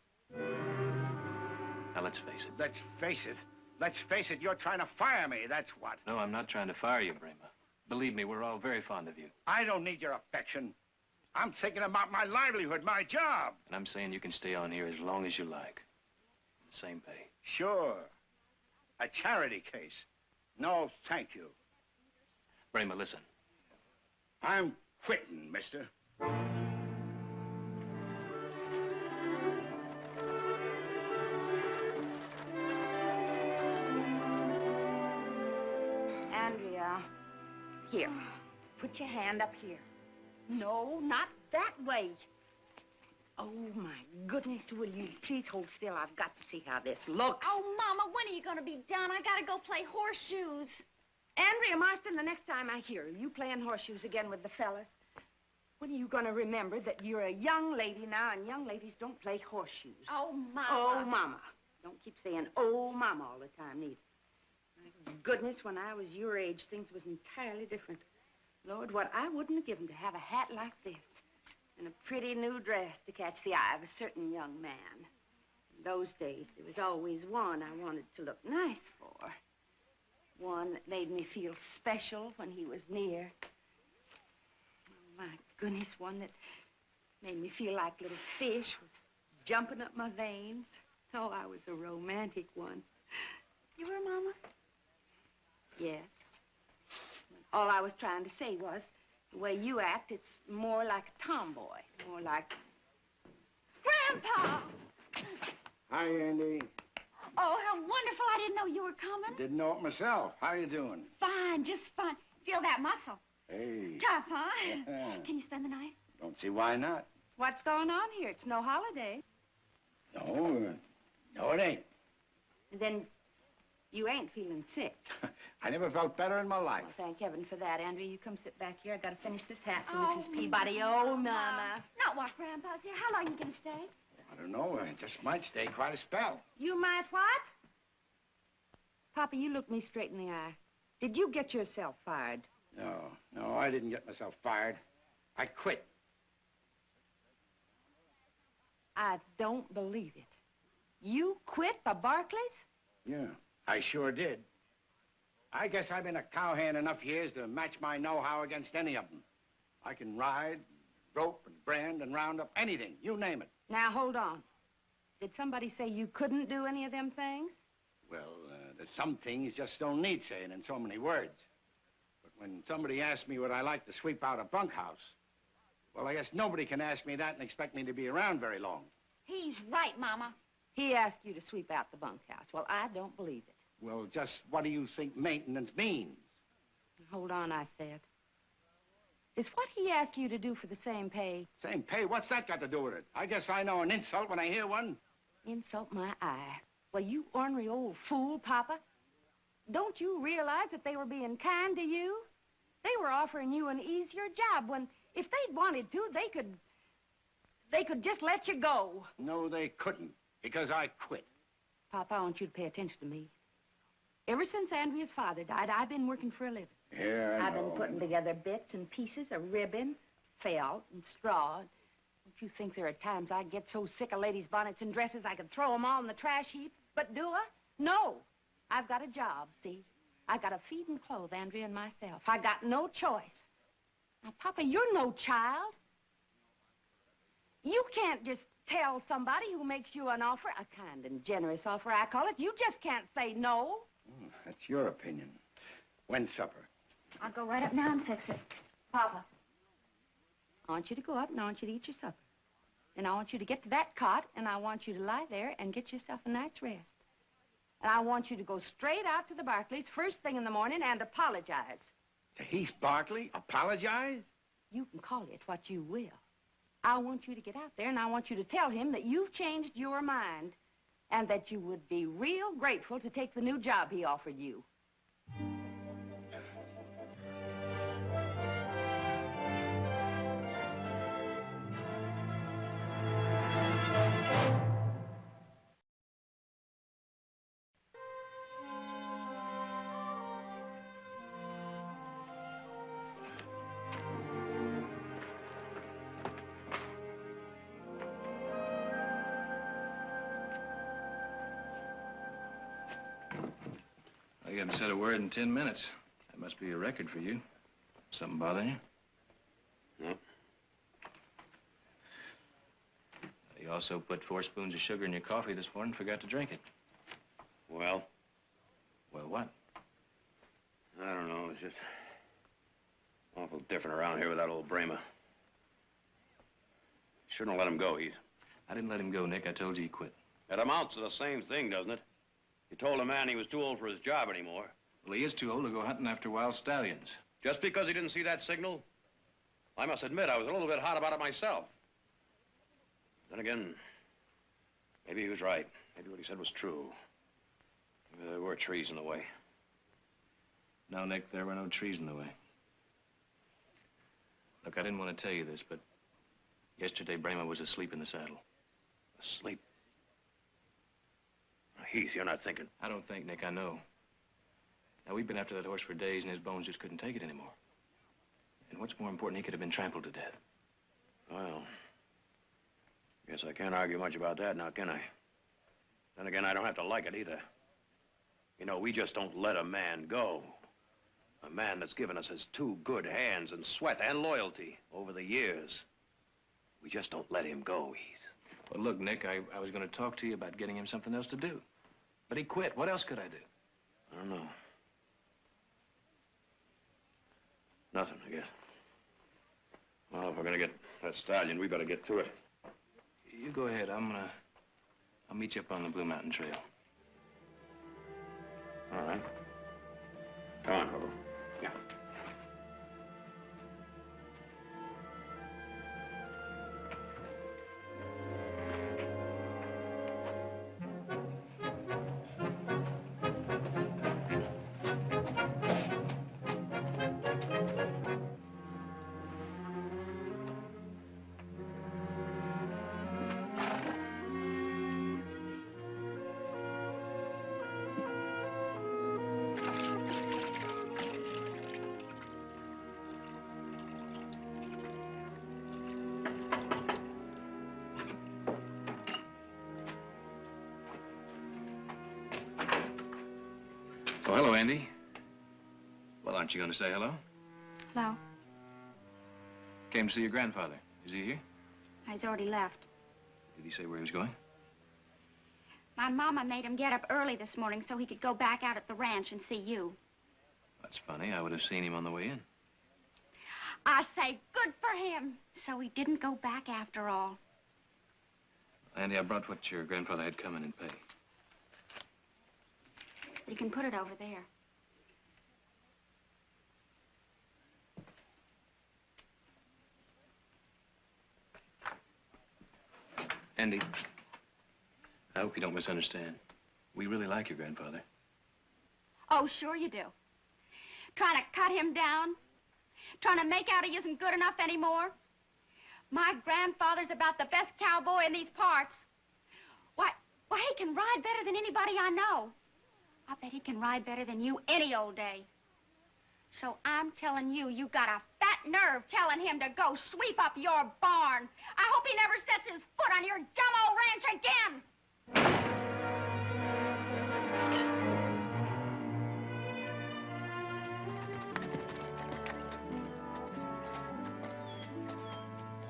Now, let's face it. Let's face it, you're trying to fire me, that's what. No, I'm not trying to fire you, Bramer. Believe me, we're all very fond of you. I don't need your affection. I'm thinking about my livelihood, my job. And I'm saying you can stay on here as long as you like. Same pay. Sure. A charity case. No, thank you. Bramer, listen. I'm quitting, mister. Andrea, here. Put your hand up here. No, not that way. Oh, my goodness, will you please hold still? I've got to see how this looks. Oh, Mama, when are you going to be done? I got to go play horseshoes. Andrea Marston, the next time I hear you playing horseshoes again with the fellas, when are you going to remember that you're a young lady now, and young ladies don't play horseshoes? Oh, Mama. Oh, Mama. Don't keep saying, oh, Mama, all the time, neither. My goodness, when I was your age, things was entirely different. Lord, what I wouldn't have given to have a hat like this and a pretty new dress to catch the eye of a certain young man. In those days, there was always one I wanted to look nice for. One that made me feel special when he was near. Oh, my goodness, one that made me feel like little fish was jumping up my veins. Oh, I was a romantic one. You were, Mama? Yes. All I was trying to say was, the way you act, it's more like a tomboy, more like... Grandpa! Hi, Andy. Oh, how wonderful. I didn't know you were coming. Didn't know it myself. How you doing? Fine, just fine. Feel that muscle. Hey. Tough, huh? Can you spend the night? Don't see why not. What's going on here? It's no holiday. No, it ain't. Then you ain't feeling sick. I never felt better in my life. Well, thank heaven for that, Andrea. You come sit back here. I gotta finish this hat for Oh, Mrs. Peabody. Oh, Mama. Not while Grandpa's here. How long are you going to stay? I don't know. I just might stay quite a spell. You might what? Papa, you look me straight in the eye. Did you get yourself fired? No, I didn't get myself fired. I quit. I don't believe it. You quit the Barkleys? Yeah, I sure did. I guess I've been a cowhand enough years to match my know-how against any of them. I can ride, rope, and brand, and round up anything. You name it. Now, hold on. Did somebody say you couldn't do any of them things? Well, there's some things just don't need saying in so many words. But when somebody asks me would I like to sweep out a bunkhouse, well, I guess nobody can ask me that and expect me to be around very long. He's right, Mama. He asked you to sweep out the bunkhouse. Well, I don't believe it. Well, just what do you think maintenance means? Hold on, I said. Is what he asked you to do for the same pay? Same pay? What's that got to do with it? I guess I know an insult when I hear one. Insult my eye. Well, you ornery old fool, Papa. Don't you realize that they were being kind to you? They were offering you an easier job when, if they'd wanted to, they could... they could just let you go. No, they couldn't, because I quit. Papa, I want you to pay attention to me. Ever since Andrea's father died, I've been working for a living. Yeah, I I've know. been putting together bits and pieces of ribbon, felt, and straw. Don't you think there are times I get so sick of ladies' bonnets and dresses I could throw them all in the trash heap? But do I? No. I've got a job, see? I've got to feed and clothe Andrea and myself. I got no choice. Now, Papa, you're no child. You can't just tell somebody who makes you an offer, a kind and generous offer, I call it. You just can't say no. That's your opinion. When's supper? I'll go right up now and fix it. Papa, I want you to go up and I want you to eat your supper. And I want you to get to that cot and I want you to lie there and get yourself a night's rest. And I want you to go straight out to the Barkleys first thing in the morning and apologize. To Heath Barkley? Apologize? You can call it what you will. I want you to get out there and I want you to tell him that you've changed your mind and that you would be real grateful to take the new job he offered you. You haven't said a word in 10 minutes. That must be a record for you. Something bother you? No. You also put 4 spoons of sugar in your coffee this morning and forgot to drink it. Well? Well, what? I don't know. It's just awful different around here with that old Bramer. Shouldn't have let him go, Heath. I didn't let him go, Nick. I told you he quit. It amounts to the same thing, doesn't it? You told a man he was too old for his job anymore. Well, he is too old to go hunting after wild stallions. Just because he didn't see that signal? I must admit, I was a little bit hot about it myself. Then again, maybe he was right. Maybe what he said was true. Maybe there were trees in the way. No, Nick, there were no trees in the way. Look, I didn't want to tell you this, but yesterday Bramer was asleep in the saddle. Asleep? Heath, you're not thinking. I don't think, Nick, I know. Now, we've been after that horse for days, and his bones just couldn't take it anymore. And what's more important, he could have been trampled to death. Well, guess I can't argue much about that now, can I? Then again, I don't have to like it either. You know, we just don't let a man go. A man that's given us his 2 good hands and sweat and loyalty over the years. We just don't let him go, Heath. Well, look, Nick, I was going to talk to you about getting him something else to do. But he quit. What else could I do? I don't know. Nothing, I guess. Well, if we're gonna get that stallion, we better get to it. You go ahead. I'll meet you up on the Blue Mountain Trail. All right. Come on, Hobo. Yeah. Oh, hello, Andy. Well, aren't you going to say hello? Hello. Came to see your grandfather. Is he here? He's already left. Did he say where he was going? My mama made him get up early this morning so he could go back out at the ranch and see you. That's funny. I would have seen him on the way in. I say, good for him. So he didn't go back after all. Andy, I brought what your grandfather had come in and pay. You can put it over there. Andy, I hope you don't misunderstand. We really like your grandfather. Oh, sure you do. Trying to cut him down? Trying to make out he isn't good enough anymore? My grandfather's about the best cowboy in these parts. Why, he can ride better than anybody I know. I bet he can ride better than you any old day. So I'm telling you, you got a fat nerve telling him to go sweep up your barn. I hope he never sets his foot on your dumb old ranch again.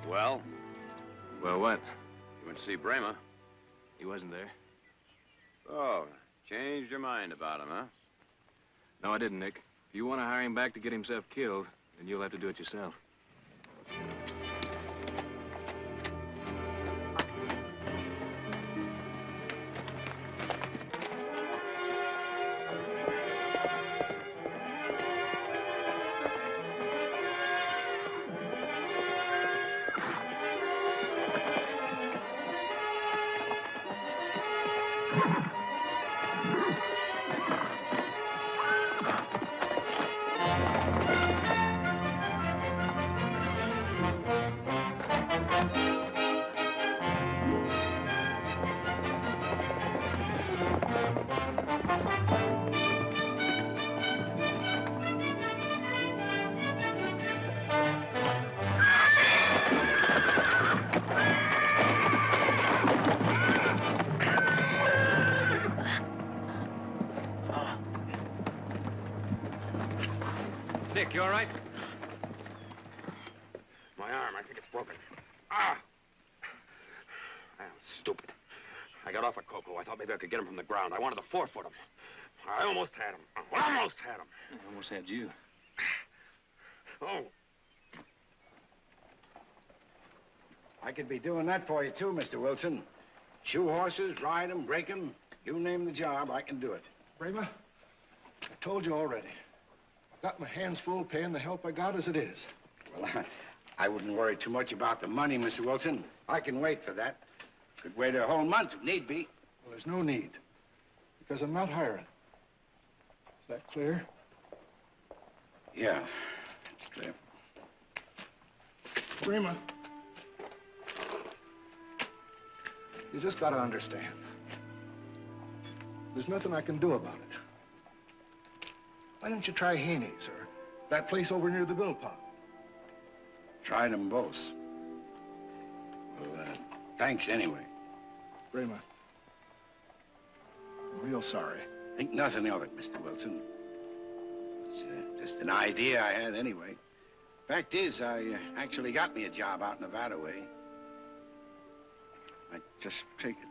Well? Well, what? You went to see Bramer? He wasn't there. Oh, changed your mind about him, huh? No, I didn't, Nick. If you want to hire him back to get himself killed, then you'll have to do it yourself. Nick, you all right? My arm, I think it's broken. Ah! Well, stupid. I got off a Coco. I thought maybe I could get him from the ground. I wanted to 4-foot him. I almost had him. Almost had him. I almost had you. Oh. I could be doing that for you, too, Mr. Wilson. Shoe horses, ride them, break them. You name the job, I can do it. Bramer, I told you already. I've got my hands full paying the help I got as it is. Well, I wouldn't worry too much about the money, Mr. Wilson. I can wait for that. Could wait a whole month if need be. Well, there's no need, because I'm not hiring. Is that clear? Yeah, it's clear. Bramer, you just gotta understand. There's nothing I can do about it. Why don't you try Haney's or that place over near the Bill Pot? Tried them both. Well, thanks anyway. Bramer, I'm real sorry. Think nothing of it, Mr. Wilson. It's just an idea I had anyway. Fact is, I actually got me a job out Nevada way. I just take it.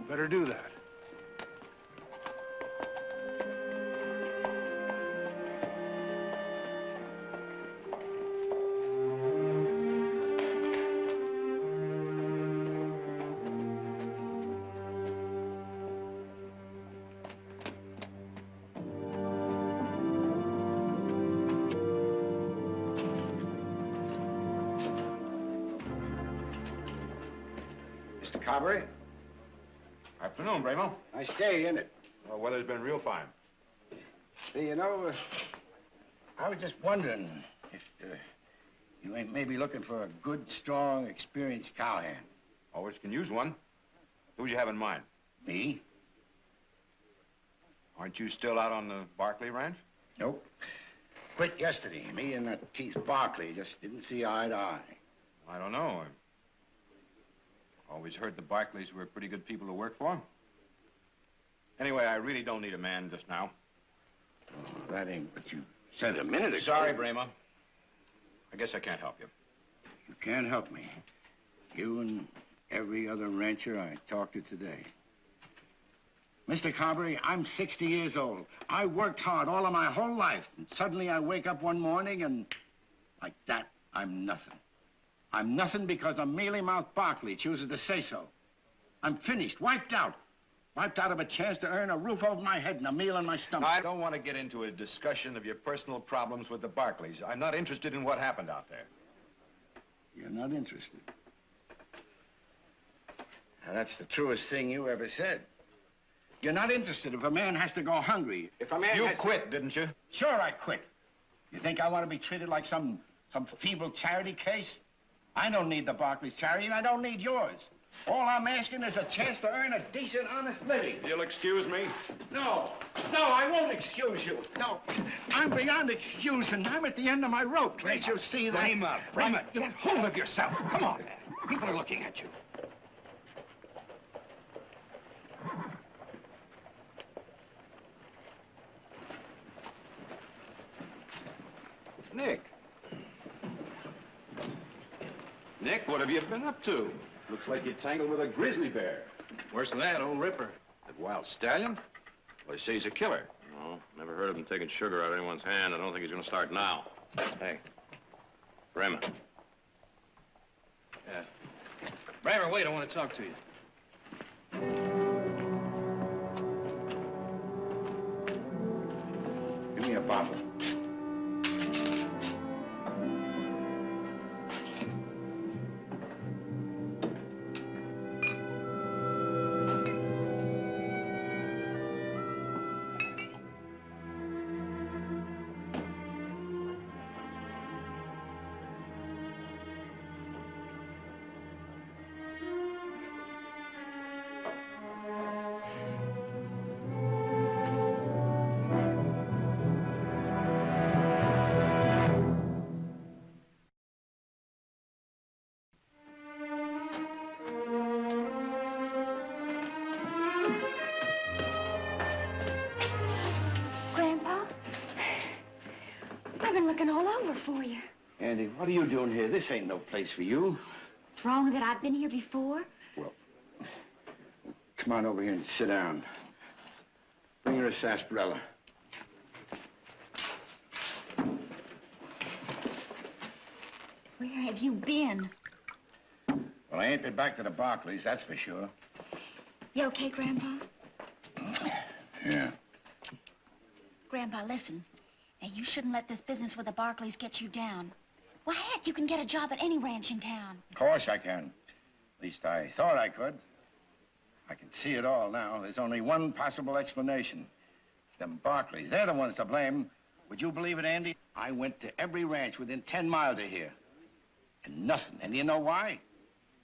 You better do that. Mr. Carberry? Afternoon, Bramo. Nice day, isn't it? Well, weather's been real fine. Hey, you know, I was just wondering if you ain't maybe looking for a good, strong, experienced cowhand. Always can use one. Who do you have in mind? Me? Aren't you still out on the Barkley ranch? Nope. Quit yesterday. Me and that Heath Barkley just didn't see eye to eye. I don't know. I always heard the Barkleys were pretty good people to work for. Anyway, I really don't need a man just now. Oh, that ain't what you said a minute ago. Sorry, Bramo. I guess I can't help you. You can't help me. You and every other rancher I talked to today. Mr. Carberry, I'm 60 years old. I worked hard all of my whole life, and suddenly I wake up one morning and like that, I'm nothing. I'm nothing because a mealy-mouthed Barkley chooses to say so. I'm finished, wiped out. Wiped out of a chance to earn a roof over my head and a meal in my stomach. I don't want to get into a discussion of your personal problems with the Barkleys. I'm not interested in what happened out there. You're not interested. Now, that's the truest thing you ever said. You're not interested if a man has to go hungry. If a man You has quit, didn't you? Sure, I quit. You think I want to be treated like some feeble charity case? I don't need the Barkley's charity, and I don't need yours. All I'm asking is a chance to earn a decent, honest living. You'll excuse me? No, I won't excuse you. No, I'm beyond excusing. I'm at the end of my rope. Can't you see that? Brema, get hold of yourself. Come on, man. People are looking at you. Nick. Nick, what have you been up to? Looks like you're tangled with a grizzly bear. Worse than that, old Ripper. That wild stallion? Well, they say he's a killer. No, never heard of him taking sugar out of anyone's hand. I don't think he's going to start now. Hey, Brema. Yeah. Bramer, wait, I want to talk to you. Give me a bottle. I've been looking all over for you. Andy, what are you doing here? This ain't no place for you. What's wrong with it? I've been here before. Well, come on over here and sit down. Bring her a sarsaparilla. Where have you been? Well, I ain't been back to the Barkleys, that's for sure. You okay, Grandpa? Yeah. Grandpa, listen. Now, you shouldn't let this business with the Barkleys get you down. Why, heck, you can get a job at any ranch in town. Of course I can. At least I thought I could. I can see it all now. There's only one possible explanation. It's them Barkleys. They're the ones to blame. Would you believe it, Andy? I went to every ranch within 10 miles of here. And nothing. And you know why?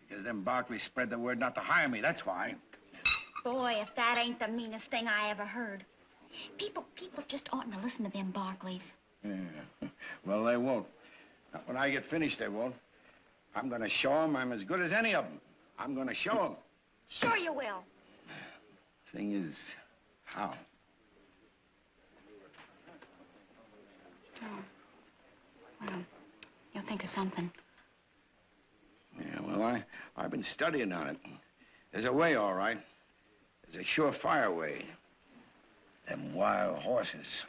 Because them Barkleys spread the word not to hire me, that's why. Boy, if that ain't the meanest thing I ever heard. People just oughtn't to listen to them Barkleys. Yeah. Well, they won't. Not when I get finished, they won't. I'm gonna show them I'm as good as any of them. I'm gonna show them. Sure you will. Thing is, how? Oh. Well, you'll think of something. Yeah, well, I've been studying on it. There's a way, all right. There's a surefire way. Them wild horses.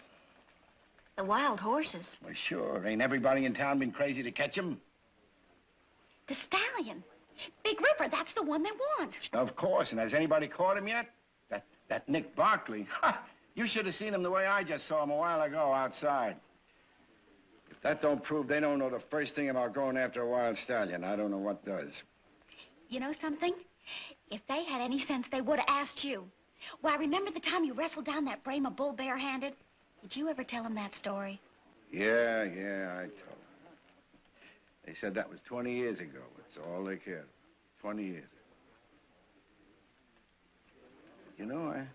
The wild horses? Well, sure. Ain't everybody in town been crazy to catch 'em? The stallion. Big Ripper, that's the one they want. Of course, and has anybody caught him yet? That Nick Barkley. Ha! You should have seen him the way I just saw him a while ago outside. If that don't prove they don't know the first thing about going after a wild stallion, I don't know what does. You know something? If they had any sense, they would have asked you. Why, remember the time you wrestled down that Brema bull barehanded? Did you ever tell them that story? Yeah, I told them. They said that was 20 years ago. That's all they cared. 20 years. You know,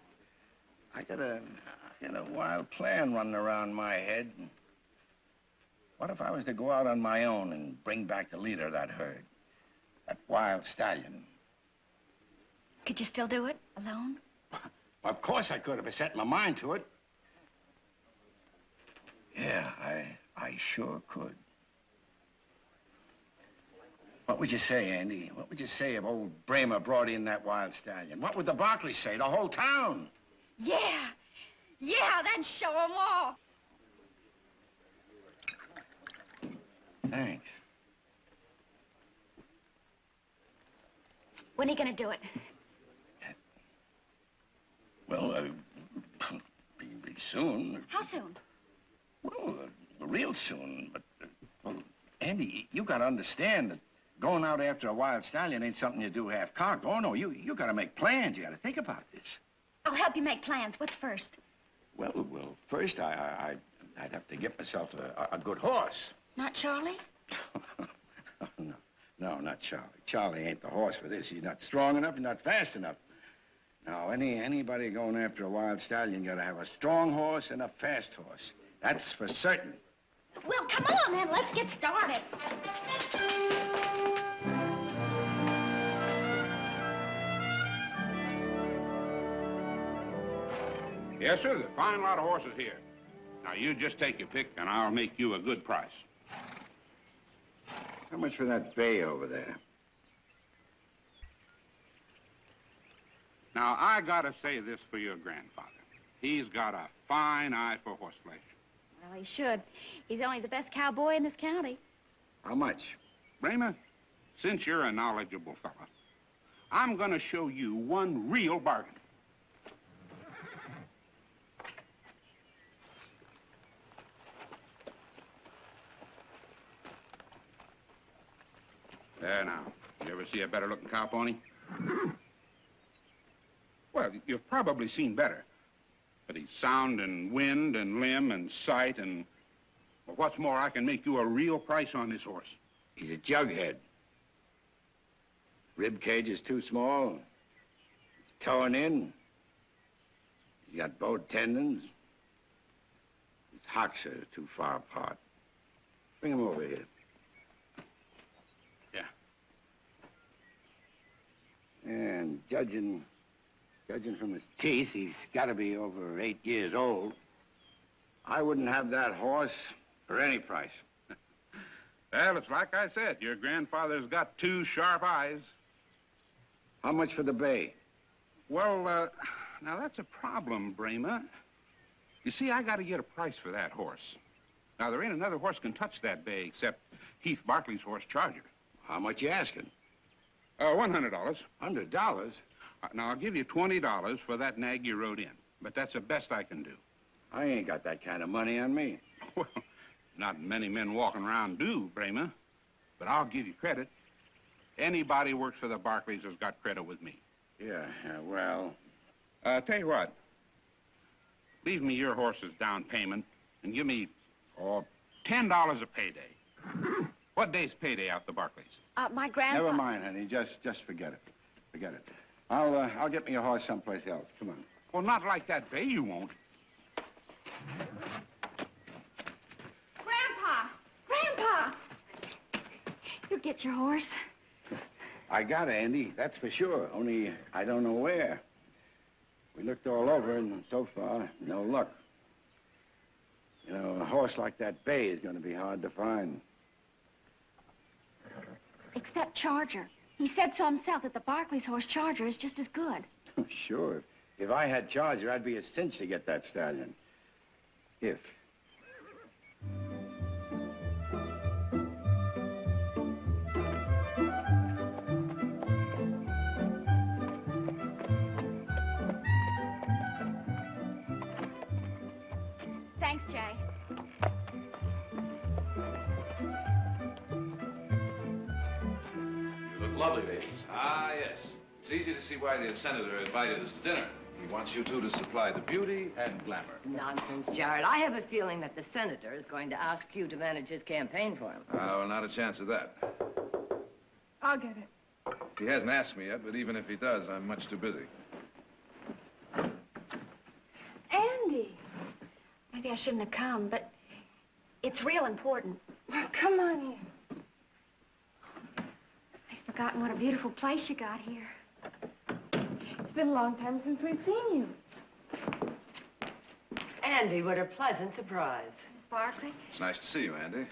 I got a wild plan running around my head. What if I was to go out on my own and bring back the leader of that herd? That wild stallion. Could you still do it, alone? Well, of course I could if I set my mind to it. Yeah, I sure could. What would you say, Andy? What would you say if old Brema brought in that wild stallion? What would the Barkleys say? The whole town? Yeah, that'd show them all. Thanks. When are you gonna do it? Well, be soon. How soon? Well, real soon. But, well, Andy, you gotta understand that going out after a wild stallion ain't something you do half-cocked. Oh, no, you gotta make plans. You gotta think about this. I'll help you make plans. What's first? Well, first I'd have to get myself a good horse. Not Charlie? No, not Charlie. Charlie ain't the horse for this. He's not strong enough and not fast enough. Now, anybody going after a wild stallion gotta have a strong horse and a fast horse. That's for certain. Well, come on then. Let's get started. Yes, sir. There's a fine lot of horses here. Now, you just take your pick, and I'll make you a good price. How much for that bay over there? Now, I gotta say this for your grandfather. He's got a fine eye for horseflesh. Well, he should. He's only the best cowboy in this county. How much? Bramer, since you're a knowledgeable fella, I'm gonna show you one real bargain. There now. You ever see a better looking cow pony? Well, you've probably seen better. But he's sound in wind and limb and sight and... Well, what's more, I can make you a real price on this horse. He's a jughead. Rib cage is too small. He's torn in. He's got bowed tendons. His hocks are too far apart. Bring him over here. Yeah. And judging from his teeth, he's got to be over 8 years old. I wouldn't have that horse for any price. Well, it's like I said. Your grandfather's got 2 sharp eyes. How much for the bay? Well, now that's a problem, Bramer. You see, I got to get a price for that horse. Now, there ain't another horse can touch that bay except Heath Barkley's horse, Charger. How much you asking? $100. $100? Now, I'll give you $20 for that nag you rode in, but that's the best I can do. I ain't got that kind of money on me. Well, not many men walking around do, Bramer, but I'll give you credit. Anybody who works for the Barkleys has got credit with me. Yeah, well... Tell you what. Leave me your horse's down payment and give me, $10 a payday. What day's payday out the Barkleys? My grandfather... Never mind, honey. Just forget it. Forget it. I'll get me a horse someplace else. Come on. Well, not like that bay, you won't. Grandpa! You get your horse. I got it, Andy. That's for sure. Only I don't know where. We looked all over, and so far, no luck. You know, a horse like that bay is going to be hard to find. Except Charger. He said so himself that the Barkley's horse, Charger, is just as good. Sure. If I had Charger, I'd be a cinch to get that stallion. If. Thanks, Jay. You look lovely, ladies. Ah, yes. It's easy to see why the senator invited us to dinner. He wants you two to supply the beauty and glamour. Nonsense, Jared. I have a feeling that the senator is going to ask you to manage his campaign for him. Well, not a chance of that. I'll get it. He hasn't asked me yet, but even if he does, I'm much too busy. Andy! Maybe I shouldn't have come, but it's real important. Well, come on in. I've forgotten what a beautiful place you got here. It's been a long time since we've seen you. Andy, what a pleasant surprise. Miss Barkley, It's nice to see you, Andy.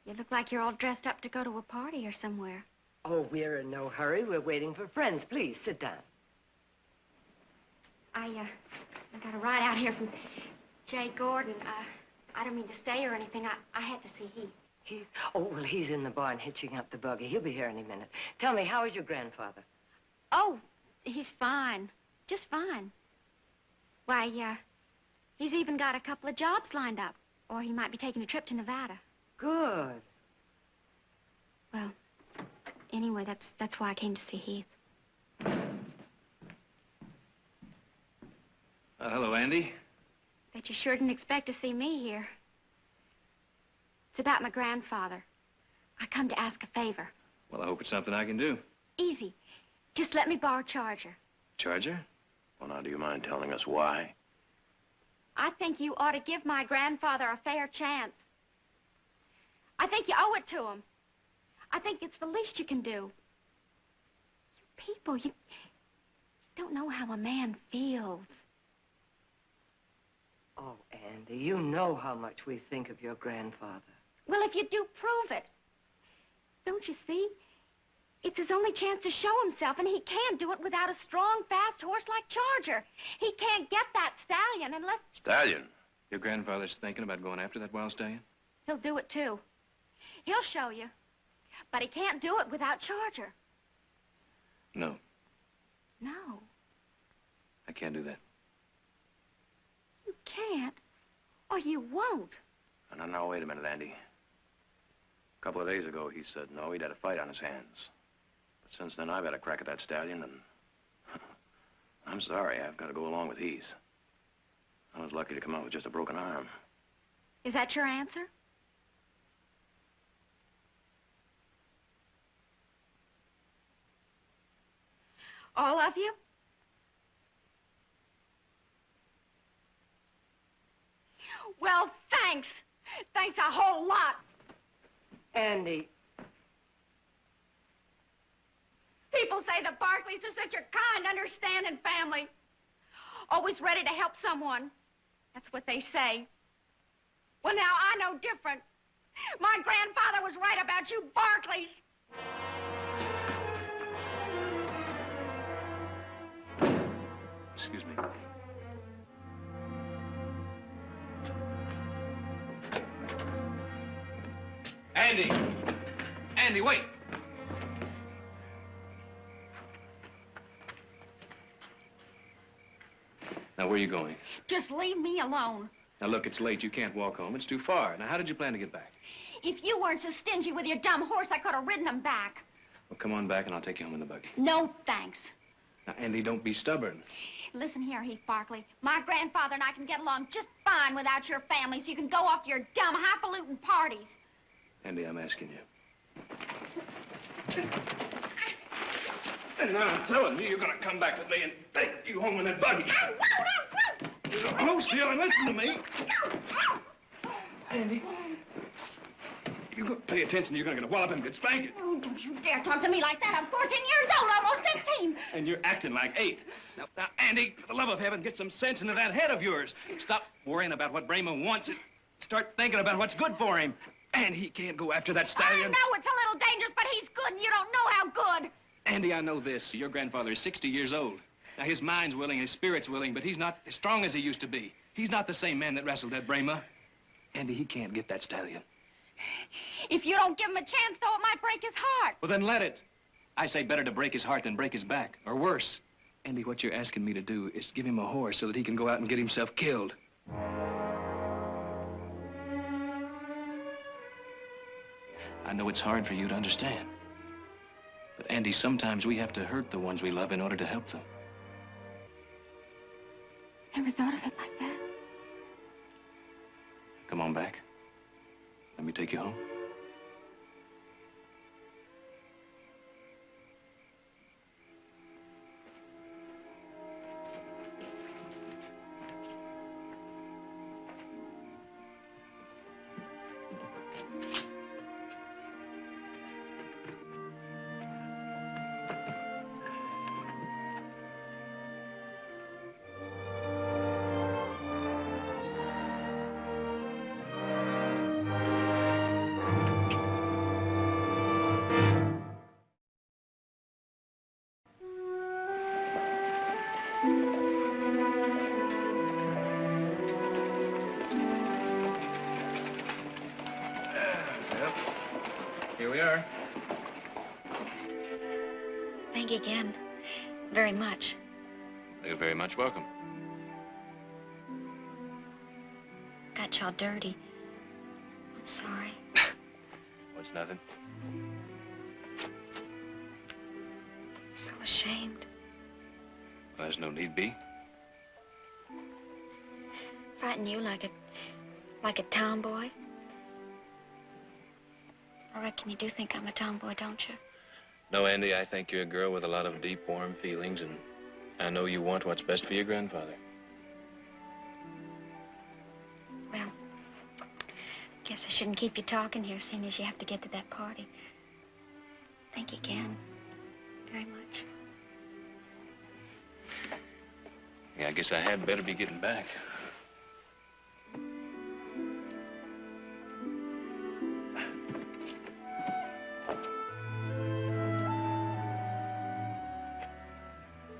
you look like you're all dressed up to go to a party or somewhere. Oh, we're in no hurry. We're waiting for friends. Please, sit down. I got a ride out here from Jay Gordon. I don't mean to stay or anything. I had to see Heath. Oh, well, he's in the barn hitching up the buggy. He'll be here any minute. Tell me, how is your grandfather? Oh, he's fine. Just fine. Why, he's even got a couple of jobs lined up. Or he might be taking a trip to Nevada. Good. Well, anyway, that's why I came to see Heath. Andy. Bet you sure didn't expect to see me here. It's about my grandfather. I come to ask a favor. Well, I hope it's something I can do. Easy. Just let me borrow Charger. Charger? Well, now, do you mind telling us why? I think you ought to give my grandfather a fair chance. I think you owe it to him. I think it's the least you can do. You people, you don't know how a man feels. Oh, Andy, you know how much we think of your grandfather. Well, if you do, prove it. Don't you see? It's his only chance to show himself, and he can't do it without a strong, fast horse like Charger. He can't get that stallion unless... Stallion? Your grandfather's thinking about going after that wild stallion? He'll do it, too. He'll show you. But he can't do it without Charger. No, No, I can't do that. you can't, or you won't. No, wait a minute, Andy. A couple of days ago, he said no, he'd had a fight on his hands. But since then, I've had a crack at that stallion, and... I'm sorry, I've got to go along with Heath. I was lucky to come out with just a broken arm. Is that your answer? All of you? Well, thanks. Thanks a whole lot. Andy. People say the Barkleys are such a kind, understanding family. Always ready to help someone. That's what they say. Well, now I know different. My grandfather was right about you Barkleys. Excuse me. Andy! Andy, wait! Now, where are you going? Just leave me alone. Now, look, it's late. You can't walk home. It's too far. Now, how did you plan to get back? If you weren't so stingy with your dumb horse, I could have ridden him back. Well, come on back and I'll take you home in the buggy. No, thanks. Now, Andy, don't be stubborn. Listen here, Heath Barkley. My grandfather and I can get along just fine without your family, so you can go off to your dumb, highfalutin parties. Andy, I'm asking you. And now I'm telling you, you're gonna come back with me and take you home in that buggy. Hold still and listen to me. Andy, you're gonna pay attention, you're gonna get a wallop and get spanked. Oh, don't you dare talk to me like that. I'm 14 years old, almost 15. And you're acting like 8. Now, Andy, for the love of heaven, get some sense into that head of yours. Stop worrying about what Brayman wants and start thinking about what's good for him. And he can't go after that stallion. I know it's a little dangerous, but he's good, and you don't know how good. Andy, I know this. Your grandfather is 60 years old. Now, his mind's willing, his spirit's willing, but he's not as strong as he used to be. He's not the same man that wrestled that Brayma. Andy, he can't get that stallion. If you don't give him a chance, though, it might break his heart. Well, then let it. I say better to break his heart than break his back, or worse. Andy, what you're asking me to do is give him a horse so that he can go out and get himself killed. I know it's hard for you to understand. But, Andy, sometimes we have to hurt the ones we love in order to help them. Never thought of it like that. Come on back. Let me take you home. Here we are. Thank you again. Very much. You're very much welcome. Got y'all dirty. I'm sorry. What's nothing? So ashamed. Well, there's no need be. frighten you like a tomboy? I reckon you do think I'm a tomboy, don't you? No, Andy, I think you're a girl with a lot of deep, warm feelings, and I know you want what's best for your grandfather. Well, guess I shouldn't keep you talking here, seeing as you have to get to that party. Thank you again. Very much. Yeah, I guess I had better be getting back.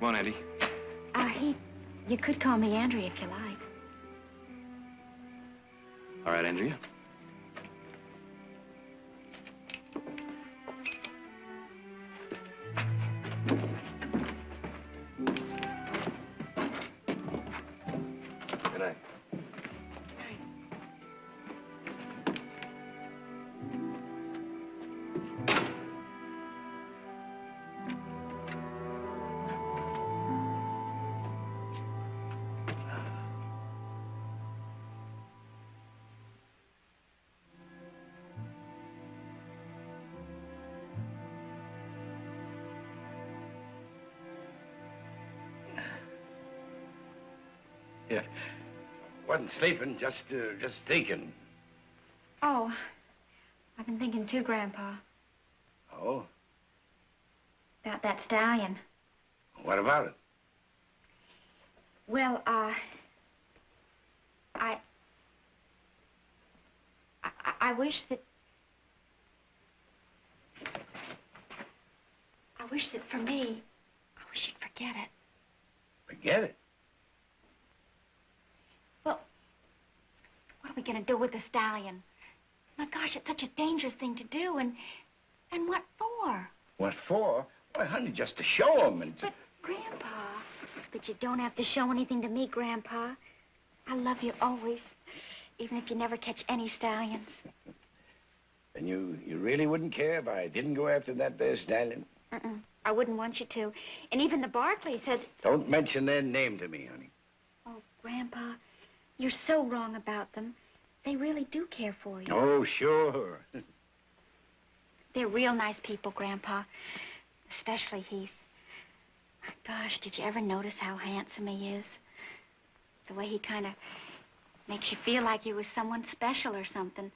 Come on, Andy. Heath, you could call me Andrea if you like. All right, Andrea. Good night. Yeah. Wasn't sleeping, just thinking. Oh, I've been thinking too, Grandpa, Oh? about that stallion. What about it? Well, I wish that... I wish that for me, I wish you'd forget it. Forget it? Well, what are we gonna do with the stallion? My gosh, it's such a dangerous thing to do, and what for? What for? Why, honey, just to show him and... But, Grandpa... But you don't have to show anything to me, Grandpa. I love you always, even if you never catch any stallions. And you really wouldn't care if I didn't go after that there stallion? I wouldn't want you to. And even the Barkleys said... Don't mention their name to me, honey. Oh, Grandpa, you're so wrong about them. They really do care for you. Oh, sure. They're real nice people, Grandpa. Especially Heath. My gosh, did you ever notice how handsome he is? The way he kind of makes you feel like you was someone special or something.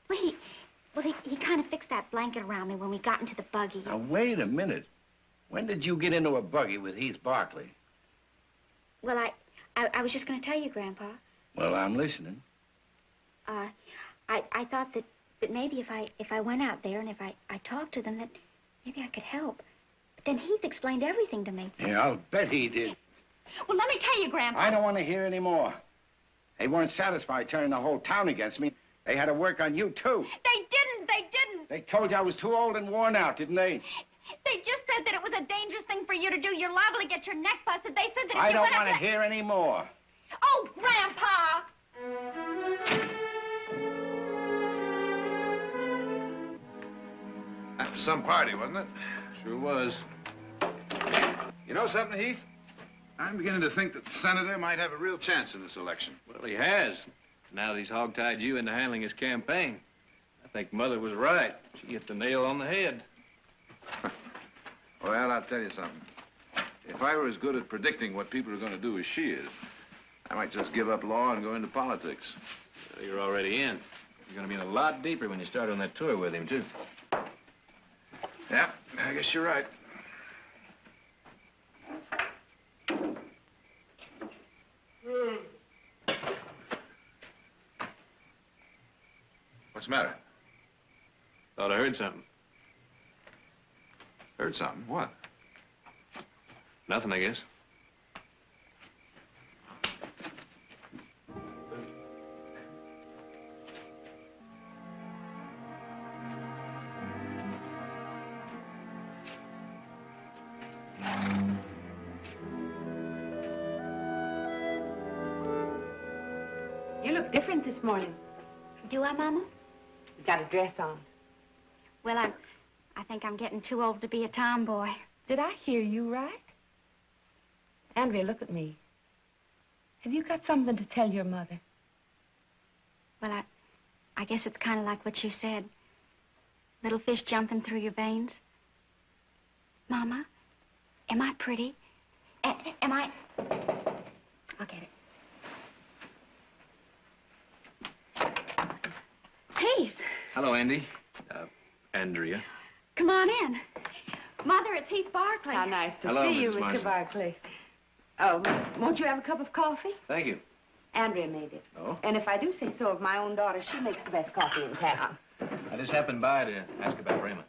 Well, he kind of fixed that blanket around me when we got into the buggy. Now, wait a minute. When did you get into a buggy with Heath Barkley? Well, I was just going to tell you, Grandpa. Well, I'm listening. I thought that maybe if I went out there and if I talked to them, that maybe I could help. But then Heath explained everything to me. Yeah, I'll bet he did. Well, let me tell you, Grandpa. I don't want to hear any more. They weren't satisfied turning the whole town against me. They had to work on you, too. They didn't. They told you I was too old and worn out, didn't they? They just said that it was a dangerous thing for you to do. You're liable to get your neck busted. They said that if I you don't went want to up hear any more. Oh, Grandpa! That was some party, wasn't it? Sure was. You know something, Heath? I'm beginning to think that the senator might have a real chance in this election. Well, he has. Now that he's hog-tied you into handling his campaign. I think Mother was right. She hit the nail on the head. Well, I'll tell you something. If I were as good at predicting what people are going to do as she is, I might just give up law and go into politics. Well, you're already in. You're going to be in a lot deeper when you start on that tour with him, too. Yeah, I guess you're right. What's the matter? Thought I heard something. Heard something? What? Nothing, I guess. You look different this morning. Do I, Mama? You got a dress on. Well, I think I'm getting too old to be a tomboy. Did I hear you right? Andrea, look at me. Have you got something to tell your mother? Well, I guess it's kind of like what you said. Little fish jumping through your veins. Mama, am I pretty? Am I... I'll get it. Heath, Hello, Andy. Andrea. come on in. Mother, it's Heath Barkley. How nice to Hello, see you, Mrs. Mr. Marsden. Barkley. Oh, won't you have a cup of coffee? Thank you. Andrea made it. Oh? And if I do say so of my own daughter, she makes the best coffee in town. I just happened by to ask about Brahma.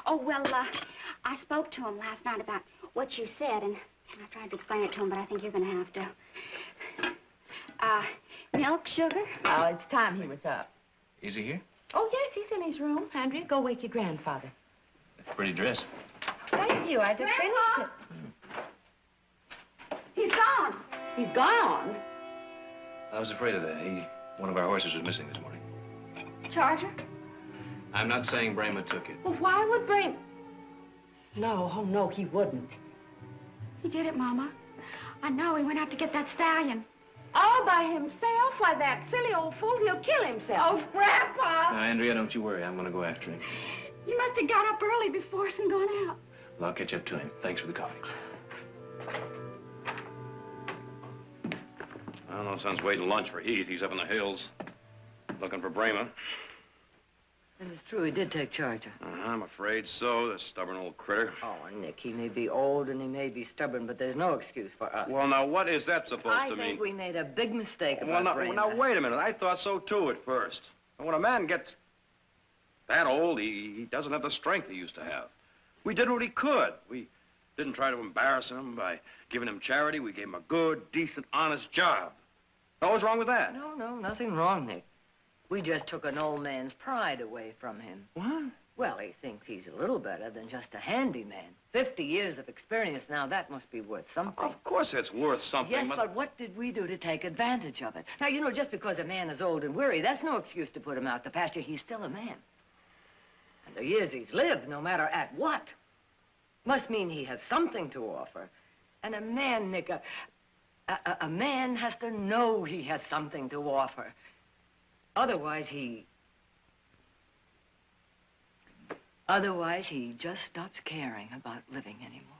Oh, well, I spoke to him last night about what you said, and I tried to explain it to him, but I think you're going to have to. Milk, sugar? Oh, it's time he was up. Is he here? Oh, yes, he's in his room. Andrea, go wake your grandfather. Pretty dress. Thank you. I just finished it. He's gone. He's gone? I was afraid of that. One of our horses was missing this morning. Charger? I'm not saying Brahma took it. Well, why would Brain... No, oh, no, he wouldn't. He did it, Mama. I know. He went out to get that stallion. All by himself? Why, that silly old fool, he'll kill himself. Oh, Grandpa! Now, Andrea, don't you worry. I'm going to go after him. You must have got up early before us and gone out. Well, I'll catch up to him. Thanks for the coffee. I don't know, son's waiting lunch for Heath. He's up in the hills, looking for Brahma. And it's true, he did take charge of her. I'm afraid so, the stubborn old critter. Oh, Nick, he may be old and he may be stubborn, but there's no excuse for us. Well, now, what is that supposed to mean? I think we made a big mistake Well, about now, Brahma. wait a minute. I thought so, too, at first. And when a man gets that old, he doesn't have the strength he used to have. We did what he could. We didn't try to embarrass him by giving him charity. We gave him a good, decent, honest job. Now, what's wrong with that? No, nothing wrong, Nick. We just took an old man's pride away from him. What? Well, he thinks he's a little better than just a handyman. 50 years of experience now, that must be worth something. Of course it's worth something, Yes, but what did we do to take advantage of it? Now, you know, just because a man is old and weary, that's no excuse to put him out to pasture. He's still a man. And the years he's lived, no matter at what, must mean he has something to offer. And a man, Nick, a man has to know he has something to offer. Otherwise, he just stops caring about living anymore.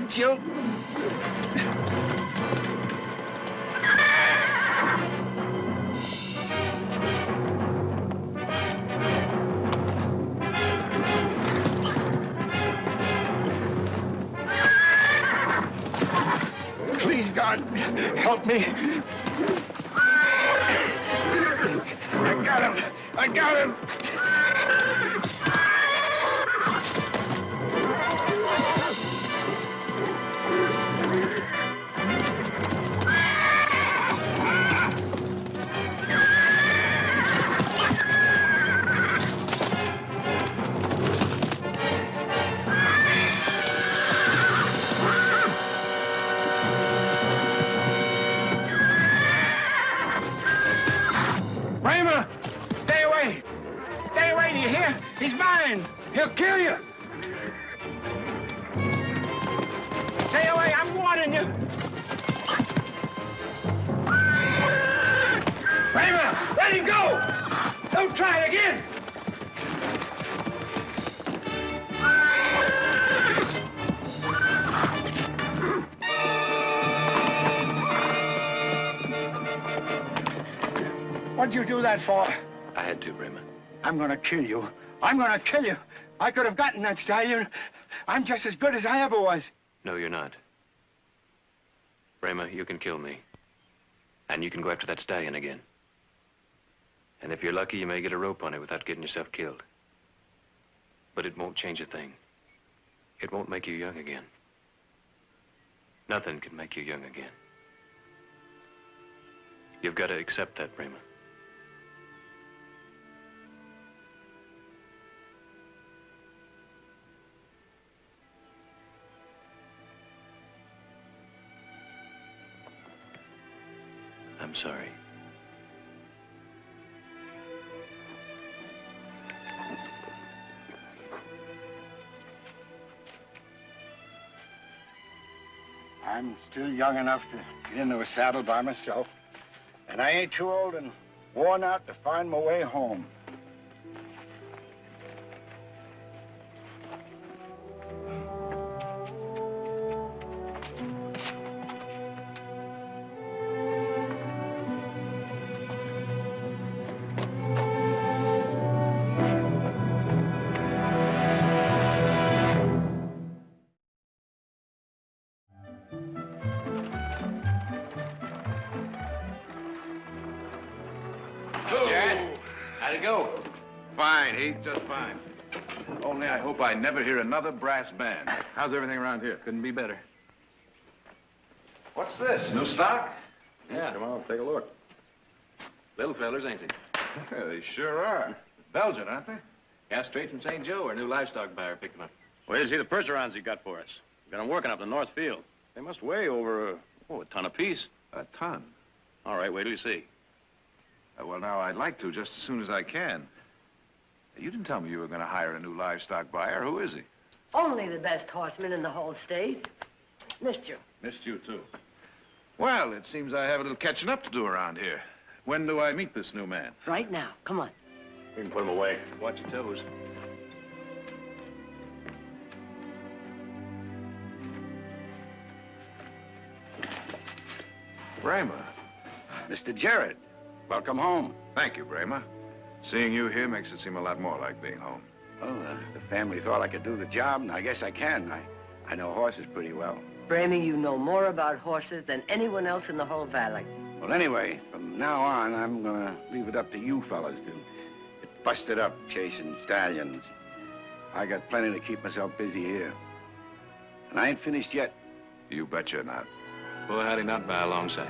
get you. Please, God, help me. I got him. I got him. Bramer, stay away. Stay away, do you hear? He's mine. He'll kill you. Stay away, I'm warning you. Bramer, let him go. Don't try again. What'd you do that for? I had to, Bramer. I'm gonna kill you. I'm gonna kill you. I could have gotten that stallion. I'm just as good as I ever was. No, you're not. Bramer, you can kill me. And you can go after that stallion again. And if you're lucky, you may get a rope on it without getting yourself killed. But it won't change a thing. It won't make you young again. Nothing can make you young again. You've got to accept that, Bramer. I'm sorry. I'm still young enough to get into a saddle by myself. And I ain't too old and worn out to find my way home. How'd it go? Fine, Heath, just fine. Only I hope I never hear another brass band. How's everything around here? Couldn't be better. What's this, new stock? Yeah. Come on, take a look. Little fellers, ain't they? Yeah, they sure are. Belgian, aren't they? Yeah, straight from St. Joe. Our new livestock buyer picked them up. Wait to see the percherons he got for us. Got them working up in the North Field. They must weigh over, a ton apiece. A ton? All right, wait till you see. Well, now, I'd like to just as soon as I can. You didn't tell me you were going to hire a new livestock buyer. Who is he? Only the best horseman in the whole state. Missed you. Missed you, too. Well, it seems I have a little catching up to do around here. When do I meet this new man? Right now. Come on. You can put him away. Watch your toes. Bramer. Mr. Jarrett, welcome home. Thank you, Bramer. Seeing you here makes it seem a lot more like being home. Well, the family thought I could do the job, and I guess I can. I know horses pretty well. Bramey, you know more about horses than anyone else in the whole valley. Well, anyway, from now on, I'm gonna leave it up to you fellas to get busted up chasing stallions. I got plenty to keep myself busy here. And I ain't finished yet. You bet you're not. Well, how'd he not by a long sight?